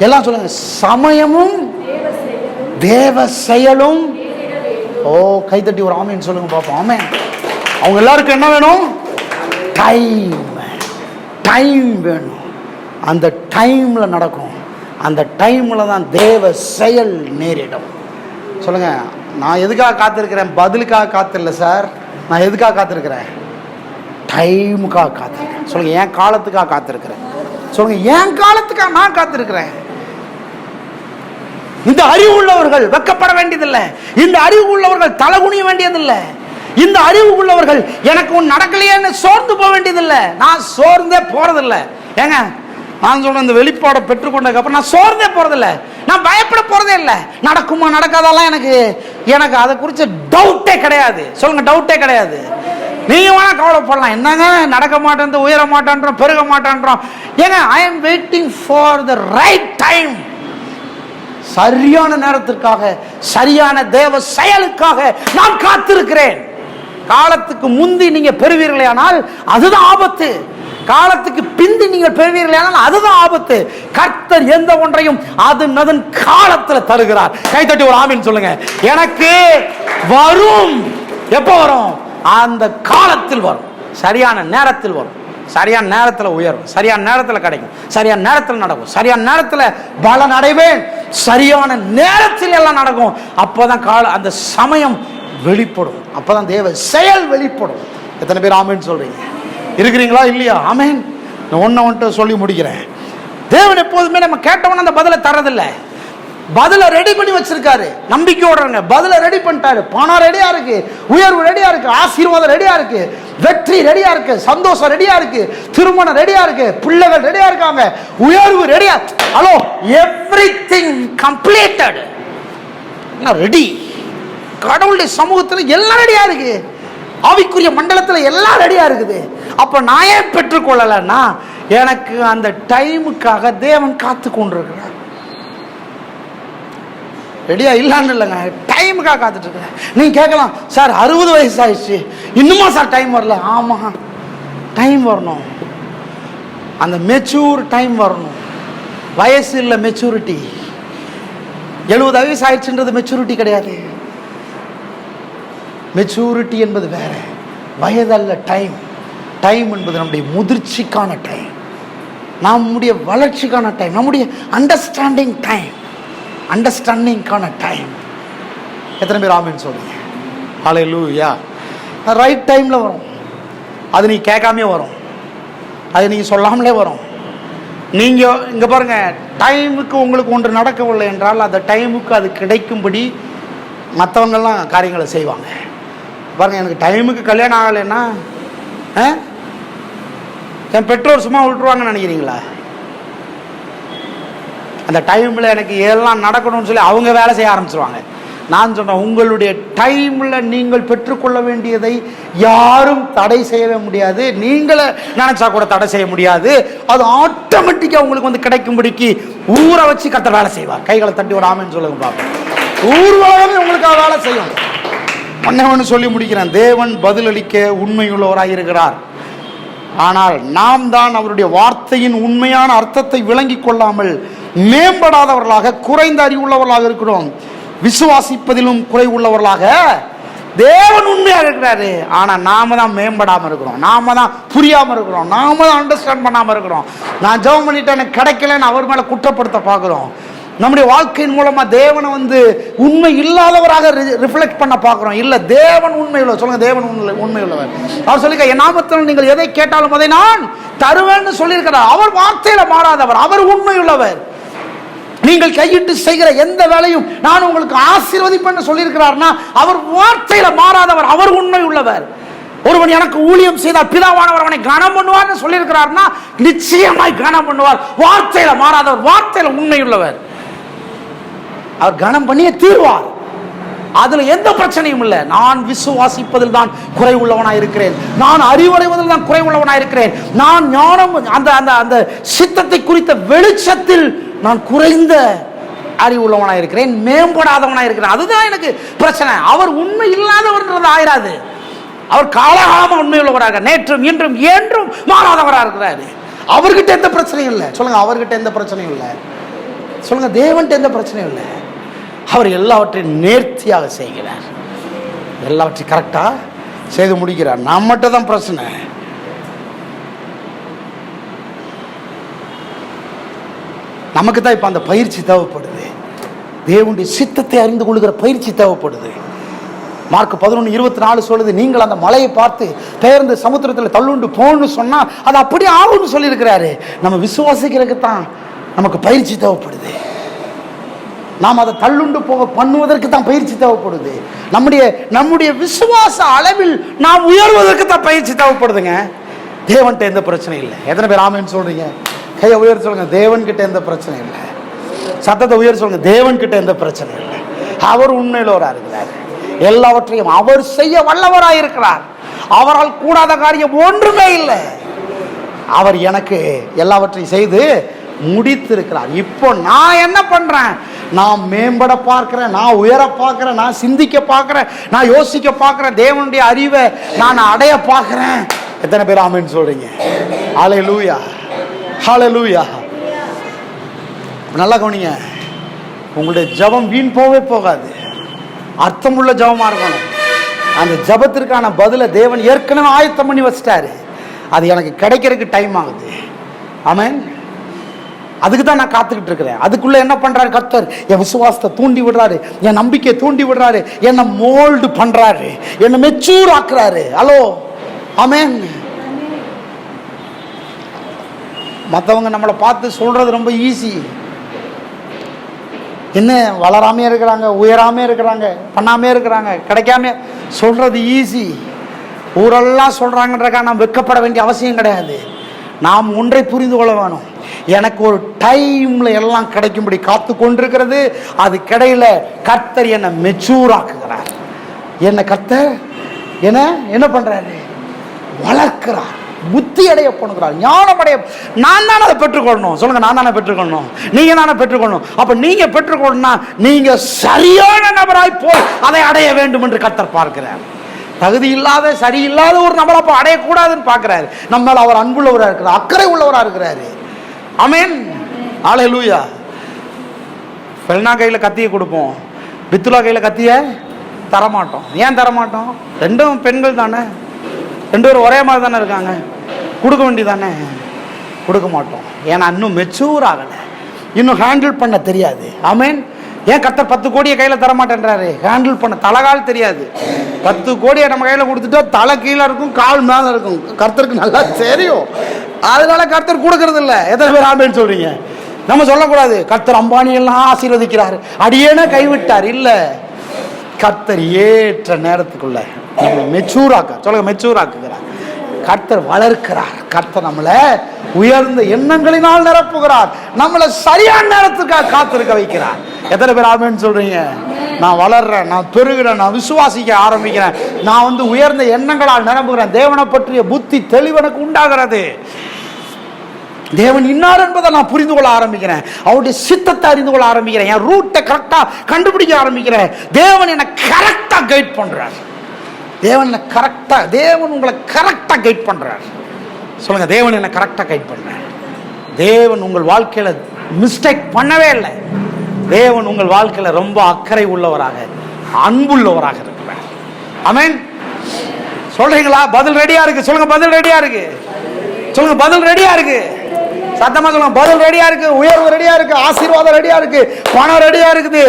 எல்லாம் சொல்லுங்க, சமயமும் தேவ செயலும். ஓ, கைத்தட்டி ஒரு ஆமேன்னு சொல்லுங்க பார்ப்போம். ஆமேன். அவங்க எல்லாருக்கும் என்ன வேணும்? டைம் வேணும். அந்த டைம்ல நடக்கும். அந்த டைம்ல தான் தேவ செயல் நேரிடும். சொல்லுங்க, நான் எதுக்காக காத்திருக்கிறேன்? பதிலுக்காக காத்திரல சார். நான் எதுக்காக காத்திருக்கிறேன்? டைமுக்காக காத்திருக்கிறேன். சொல்லுங்க, என் காலத்துக்காக காத்திருக்கிறேன். சொல்லுங்க, என் காலத்துக்காக நான் காத்திருக்கிறேன். இந்த அறிவு உள்ளவர்கள் வெக்கப்பட வேண்டியதில்லை. இந்த அறிவு உள்ளவர்கள் தலகுனிய வேண்டியதில்லை. இந்த அறிவு உள்ளவர்கள் எனக்கு ஒன்று நடக்கலையேன்னு சோர்ந்து போக வேண்டியதில்லை. நான் சோர்ந்தே போறதில்லை. ஏங்க, நான் சொல்றேன், இந்த வெளிப்பாடை பெற்றுக்கொண்டதுக்கு அப்புறம் நான் சோர்ந்தே போறதில்லை, நான் பயப்பட போறதே இல்லை. நடக்குமா நடக்காதெல்லாம் எனக்கு அதை குறித்து டவுட்டே கிடையாது. சொல்லுங்க, டவுட்டே கிடையாது. நீங்க வேணா கவலைப்படலாம், என்னங்க நடக்க மாட்டேன், உயர மாட்டேன்றோம், பெருக மாட்டேன்றோம். ஏங்க, I am waiting for the right time. சரியான நேரத்திற்காக, சரியான தேவ செயலுக்காக நான் காத்திருக்கிறேன். காலத்துக்கு முந்தி நீங்க பெறுவீர்களே ஆனால் அதுதான் ஆபத்து. காலத்துக்கு பிந்தி நீங்கள் பெறுவீர்களே ஆனால் அதுதான் ஆபத்து. கர்த்தர் எந்த ஒன்றையும் அதன் காலத்துல தருகிறார். கைத்தட்டி ஒரு ஆமீன் சொல்லுங்க. எனக்கு வரும். எப்ப வரும்? அந்த காலத்தில் வரும், சரியான நேரத்தில் வரும், சரியான நேரத்தில் உயரும், சரியான நேரத்தில் கிடைக்கும், சரியான நேரத்தில் நடக்கும், சரியான நேரத்தில் பலன் அடைவேன், சரியான நேரத்தில் எல்லாம் நடக்கும். அப்போதான் அந்த சமயம் வெளிப்படும், அப்போதான் தேவ செயல் வெளிப்படும். எத்தனை பேர் ஆமேன்னு சொல்றீங்க? இருக்கிறீங்களா இல்லையா? ஆமேன். நான் ஒன்றை சொல்லி முடிக்கிறேன். தேவன் எப்போதுமே நம்ம கேட்டவன அந்த பதிலை தரதில்லை, பதிலை ரெடி பண்ணி வச்சிருக்காரு. நம்பிக்கையோட பதிலை ரெடி பண்ணிட்டாரு. பணம் ரெடியா இருக்கு, உயர்வு ரெடியா இருக்கு, ஆசீர்வாதம் ரெடியா இருக்கு, வெற்றி ரெடியா இருக்கு, சந்தோஷம் ரெடியா இருக்கு, திருமணம் ரெடியா இருக்கு, பிள்ளைகள் ரெடியா இருக்காங்க, உயர்வு ரெடியா. Hello, everything completed, ready. கடவுளுடைய சமூகத்தில் எல்லாம் ரெடியா இருக்கு, ஆவிக்குரிய மண்டலத்தில் எல்லாம் ரெடியா இருக்குது. அப்ப நான் ஏன் பெற்றுக்கொள்ளலன்னா, எனக்கு அந்த டைமுக்காக தேவன் காத்து கொண்டிருக்கிறார். ரெடியா இல்லான்னு இல்லைங்க, டைமுக்காக காத்துட்டு இருக்கேன். நீங்க கேட்கலாம், சார் 60 வயசு ஆயிடுச்சு, இன்னுமா சார் டைம் வரல? ஆமா, டைம் வரணும், அந்த மெச்சூர் டைம் வரணும். வயசு இல்லை, மெச்சூரிட்டி. 70 வயசு ஆயிடுச்சுன்றது மெச்சூரிட்டி கிடையாது. மெச்சூரிட்டி என்பது வேற, வயதல்ல, டைம். டைம் என்பது நம்முடைய முதிர்ச்சிக்கான டைம், நம்முடைய வளர்ச்சிக்கான டைம், நம்முடைய அண்டர்ஸ்டாண்டிங் டைம், அண்டர்ஸ்டாண்டிங்கான டைம். எத்தனை பேர் ஆமென் சொல்லுங்க? ஹல்லேலூயா. ரைட் டைமில் வரும். அது நீ கேட்காமே வரும், அது நீங்கள் சொல்லாமலே வரும். நீங்கள் இங்கே பாருங்கள், டைமுக்கு உங்களுக்கு ஒன்று நடக்கவில்லை என்றால் அந்த டைமுக்கு அது கிடைக்கும்படி மற்றவங்கெல்லாம் காரியங்களை செய்வாங்க. பாருங்கள், எனக்கு டைமுக்கு கல்யாணம் ஆகலைன்னா என் பெற்றோர் சும்மா விட்டுருவாங்கன்னு நினைக்கிறீங்களா? அந்த டைமில் எனக்கு எல்லாம் நடக்கணும்னு சொல்லி அவங்க வேலை செய்ய ஆரம்பிச்சிருவாங்க. நான் சொன்னேன், உங்களுடைய டைமில் நீங்கள் பெற்றுக்கொள்ள வேண்டியதை யாரும் தடை செய்யவே முடியாது. நீங்களே நினைச்சா கூட தடை செய்ய முடியாது. அது ஆட்டோமேட்டிக்காக உங்களுக்கு வந்து கிடைக்கும்படிக்கு ஊரை வச்சு கர்த்தர் வேலை செய்வார். கைகளை தட்டி ஒரு ஆமென் சொல்லுங்க பார்ப்போம். ஊர்வலமே உங்களுக்காக வேலை செய்யும். ஒன்னு சொல்லி முடிக்கிறேன். தேவன் பதிலளிக்க உண்மையுள்ளவராக இருக்கிறார். ஆனால் நாம் தான் அவருடைய வார்த்தையின் உண்மையான அர்த்தத்தை விளங்கி கொள்ளாமல் மேம்படாதவர்களாக, குறைந்த அறிவுள்ளவர்களாக இருக்கிறோம். விசுவாசிப்பதிலும் குறை உள்ளவர்களாக. தேவன் உண்மையாக இருக்கிறாரு, ஆனா நாம தான் மேம்படாம இருக்கிறோம், நாம தான் புரியாம இருக்கிறோம், நாம தான் அண்டர்ஸ்டாண்ட் பண்ணாம இருக்கிறோம். நான் ஜெபம் பண்ணிட்டேன், எனக்கு கிடைக்கலன்னு அவர் மேல குற்றப்படுத்த பார்க்கிறோம். நம்முடைய வாழ்க்கையின் மூலமா தேவனை வந்து உண்மை இல்லாதவராக ரிஃப்ளெக்ட் பண்ண பார்க்கிறோம். இல்ல, தேவன் உண்மை உள்ளவர். சொல்லுங்க, தேவன் உண்மை உள்ளவர். அவர் சொல்லிக்க, என் நாமத்தில் நீங்கள் எதை கேட்டாலும் அதை நான் தருவேன்னு சொல்லியிருக்கிறார். அவர் வார்த்தையில மாறாதவர், அவர் உண்மை உள்ளவர். நீங்கள் கையிட்டு செய்கிற எந்த வேலையும் நான் உங்களுக்கு ஆசீர்வதிப்பேன்னு சொல்லியிருக்கிறார்னா அவர் வார்த்தையில மாறாதவர், அவர் உண்மை உள்ளவர். ஒருவன் எனக்கு ஊழியம் செய்தால் பிதாவானவர் அவனை கனம் பண்ணுவார்னு சொல்லியிருக்கிறார்னா நிச்சயமாய் கனம் பண்ணுவார். வார்த்தையில மாறாதவர், வார்த்தையில உண்மை உள்ளவர். அவர் கனம் பண்ணியே தீர்வார். அதுல எந்த பிரச்சனையும் இல்லை. நான் விசுவாசிப்பதில் தான் குறை உள்ளவனாய் இருக்கிறேன், நான் அறிவடைவதில் தான் குறை உள்ளவனாய் இருக்கிறேன், நான் ஞானம் அந்த அந்த அந்த சித்தத்தை குறித்த வெளிச்சத்தில் நான் குறைந்த அறிவுள்ளவனாய் இருக்கிறேன், மேம்படாதவனாய் இருக்கிறேன். அதுதான் எனக்கு பிரச்சனை. அவர் உண்மை இல்லாதவர் ஆயிராது. அவர் காலகாலமா உண்மை உள்ளவராக, நேற்றும் இன்றும் என்றும் மாறாதவராக இருக்கிறாரு. அவர்கிட்ட எந்த பிரச்சனையும் இல்லை. சொல்லுங்க, அவர்கிட்ட எந்த பிரச்சனையும் இல்லை. சொல்லுங்க, தேவன்கிட்ட எந்த பிரச்சனையும் இல்லை. அவர் எல்லாவற்றையும் நேர்த்தியாக செய்கிறார், எல்லாவற்றையும் கரெக்டா செய்து முடிக்கிறார். நம்மகிட்ட தான் பிரச்சனை. நமக்கு தான் இப்ப அந்த பயிற்சி தேவைப்படுது. தேவனுடைய சித்தத்தை அறிந்து கொள்கிற பயிற்சி தேவைப்படுது. மார்க் 11:24 சொல்லுது, நீங்கள் அந்த மலையை பார்த்து பெயர்ந்து சமுத்திரத்தில் தள்ளுண்டு போன்னு சொன்னா அது அப்படியே ஆகும்னு சொல்லியிருக்கிறாரு. நம்ம விசுவாசிக்கிறதுக்கு தான் நமக்கு பயிற்சி தேவைப்படுது. நாம் அதை தள்ளுண்டு போக பண்ணுவதற்கு தான் பயிற்சி தேவைப்படுது. நம்முடைய விசுவாச அளவில் நாம் உயர்வதற்கு தான் பயிற்சி தேவைப்படுதுங்க. தேவன்கிட்ட எந்த பிரச்சனையும் இல்லை. எத்தனை பேர் ஆமென் சொல்றீங்க? கையை உயர் சொல்லுங்க. தேவன்கிட்ட எந்த பிரச்சனையும் இல்லை. சத்தத்தை உயர் சொல்லுங்க. தேவன்கிட்ட எந்த பிரச்சனையும் இல்லை. அவர் உண்மையிலோரா இருக்கிறார். எல்லாவற்றையும் அவர் செய்ய வல்லவராய் இருக்கிறார். அவரால் கூடாத காரியம் ஒன்றுமே இல்லை. அவர் எனக்கு எல்லாவற்றையும் செய்து முடித்திருக்கிறார். இப்போ நான் என்ன பண்றேன்? நான் மேம்பட பார்க்கிறேன், நான் உயர பார்க்கிறேன், நான் சிந்திக்க பார்க்கிறேன், நான் யோசிக்க பார்க்கிறேன், தேவனுடைய அறிவை நான் அடைய பார்க்கிறேன். எத்தனை பேர் ஆமென் சொல்றீங்க? ஹல்லேலூயா, ஹல்லேலூயா. நல்லா கவனிங்க, உங்களுடைய ஜெபம் வீண் போகவே போகாது. அர்த்தமுள்ள ஜெபமா இருக்கணும். அந்த ஜபத்திற்கான பதிலை தேவன் ஏற்கனவே ஆயத்தம் பண்ணி வச்சிட்டாரு. அது எனக்கு கிடைக்கிறதுக்கு டைம் ஆகுது. ஆமென். அதுக்கு தான் நான் காத்துக்கிட்டு இருக்கிறேன். அதுக்குள்ள என்ன பண்றாரு கர்த்தர்? என் விசுவாசத்தை தூண்டி விடுறாரு, என் நம்பிக்கையை தூண்டி விடுறாரு, என்னை மோல்டு பண்றாரு, என்னை மெச்சூர் ஆக்குறாரு. ஹலோ, ஆமென். மற்றவங்க நம்மளை பார்த்து சொல்றது ரொம்ப ஈஸி. என்ன வளராமே இருக்கிறாங்க, உயராமே இருக்கிறாங்க, பண்ணாமே இருக்கிறாங்க, கிடைக்காம சொல்றது ஈஸி. ஊரெல்லாம் சொல்றாங்கன்றக்கா நாம் வெட்கப்பட வேண்டிய அவசியம் கிடையாது. நாம் ஒன்றை புரிந்து கொள்ள வேணும். எனக்கு ஒரு டைம்ல எல்லாம் கிடைக்கும்படி காத்து கொண்டிருக்கிறது. அது கிடையில கர்த்தர் என்னை மெச்சூர் ஆக்குகிறார். என்ன கர்த்தர் என்ன பண்றாரு? வளர்க்கிறார், புத்தி அடைய பண்ணுகிறார், ஞானம் அடைய. நான் தானே அதை பெற்றுக்கொள்ளணும். சொல்லுங்க, நான் தானே பெற்றுக்கொள்ளணும், நீங்க தானே பெற்றுக்கொள்ளணும். அப்ப நீங்க பெற்றுக்கொள்ளணும்னா நீங்க சரியான நபராய் போய் அதை அடைய வேண்டும் என்று கர்த்தர் பார்க்கிறார். தகுதி இல்லாத, சரியில்லாத ஒரு நபரை அப்ப அடையக்கூடாதுன்னு பார்க்கிறாரு. நம்மளால அவர் அன்புள்ளவராக இருக்கிறார், அக்கறை உள்ளவராக இருக்கிறாரு. ஆமென். ஹல்லேலூயா. பெல்னா கையில் கத்தியை கொடுப்போம், பித்துலா கையில் கத்தியை தரமாட்டோம். ஏன் தரமாட்டோம்? ரெண்டும் பெண்கள் தானே, ரெண்டு பேரும் ஒரே மாதிரி தானே இருக்காங்க, கொடுக்க வேண்டியதானே. கொடுக்க மாட்டோம். ஏன்னா இன்னும் மெச்சூர் ஆகலை, இன்னும் ஹேண்டில் பண்ண தெரியாது. ஆமென். ஏன் கர்த்தர் 10 கோடியை கையில் தரமாட்டேன்றாரு? ஹேண்டில் பண்ண தலைகால் தெரியாது. 10 கோடியை நம்ம கையில் கொடுத்துட்டா தலை கீழே இருக்கும், கால் மேலே இருக்கும். கர்த்தருக்கு நல்லா தெரியும், அதனால கர்த்தர் கொடுக்கறது இல்லை. எத்தனை பேர் ஆமென் சொல்றீங்க? நம்ம சொல்லக்கூடாது கர்த்தர் அம்பானியெல்லாம் ஆசீர்வதிக்கிறார், அடியேன கைவிட்டார். இல்லை, கர்த்தர் ஏற்ற நேரத்துக்குள்ள நம்மளை மெச்சூராக்க, சொல்லுங்க, மெச்சூராக்குகிறார். கர்த்தர் வளர்க்கிறார். கர்த்தர் நம்மளை உயர்ந்த எண்ணங்களினால் நிரப்புகிறார். நம்மளை சரியான நேரத்துக்காக காத்திருக்க வைக்கிறார். எத்தனை பேர் ஆமென் சொல்றீங்க? நான் வளர்றேன், நான் பெருகிறேன், நான் விசுவாசிக்க ஆரம்பிக்கிறேன், நான் உயர்ந்த எண்ணங்களால் நிரம்புகிறேன். தேவனை பற்றிய புத்தி தெளிவு எனக்கு உண்டாகிறது. தேவன் இன்னார் என்பதை நான் புரிந்து கொள்ள ஆரம்பிக்கிறேன், அவருடைய சித்தத்தை அறிந்து கொள்ள ஆரம்பிக்கிறேன், என் ரூட்டை கரெக்டா கண்டுபிடிக்க ஆரம்பிக்கிறேன். தேவன் என்னை கரெக்டா கைட் பண்றார். தேவன் கரெக்டா, தேவன் உங்களை கரெக்டா கைட் பண்றார். சொல்லுங்க, தேவன் என்ன கரெக்டா கைட் பண்றார். தேவன் உங்கள் வாழ்க்கையில மிஸ்டேக் பண்ணவே இல்லை. தேவன் உங்கள் வாழ்க்கையில ரொம்ப அக்கறை உள்ளவராக, அன்புள்ளவராக இருக்கிறார். ஆமென். சொல்றீங்களா? பதில் ரெடியா இருக்கு. சொல்லுங்க, பதில் ரெடியா இருக்கு. சொல்லுங்க, பதில் ரெடியா இருக்கு. சத்தமா சொல்லுங்க, பதில் ரெடியா இருக்கு. உயர்வு ரெடியா இருக்கு, ஆசீர்வாதம் ரெடியா இருக்கு, பணம் ரெடியா இருக்குது,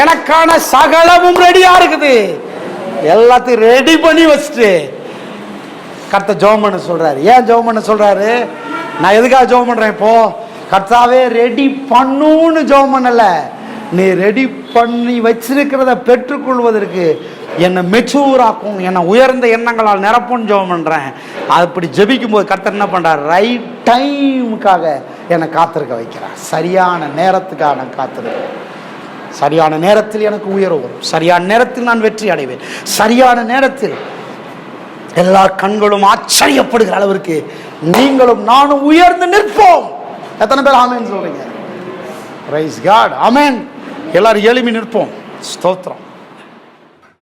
எனக்கான சகலமும் ரெடியா இருக்குது. எல்லாத்தையும் ரெடி பண்ணி வச்சுட்டு கர்த்தர் ஜெபம் பண்ண சொல்றாரு. ஏன் ஜெபம் பண்ண சொல்றாரு? நான் எதுக்காக ஜெபம் பண்றேன்? இப்போ கர்த்தாவே ரெடி பண்ணுன்னு ஜெபம் பண்ணல, நீ ரெடி பண்ணி வச்சிருக்கிறத பெற்றுக்கொள்வதற்கு என்னை மெச்சூராக்கும், என்னை உயர்ந்த எண்ணங்களால் நிரப்புன்னு ஜெபம் பண்றேன். அப்படி ஜெபிக்கும் போது கர்த்தர் என்ன பண்றார்? ரைட் டைமுக்காக என்னை காத்திருக்க வைக்கிறார். சரியான நேரத்துக்காக நான் காத்திருக்கேன். சரியான நேரத்தில் எனக்கு உயர்வு வரும், சரியான நேரத்தில் நான் வெற்றி அடைவேன், சரியான நேரத்தில் எல்லா கண்களும் ஆச்சரியப்படுகிற அளவிற்கு நீங்களும் நானும் உயர்ந்து நிற்போம். எத்தனை பேர் ஆமென் சொல்றீங்க? Praise God. ஆமென். எல்லாரும் எழுப்பி நிற்போம். ஸ்தோத்திரம்.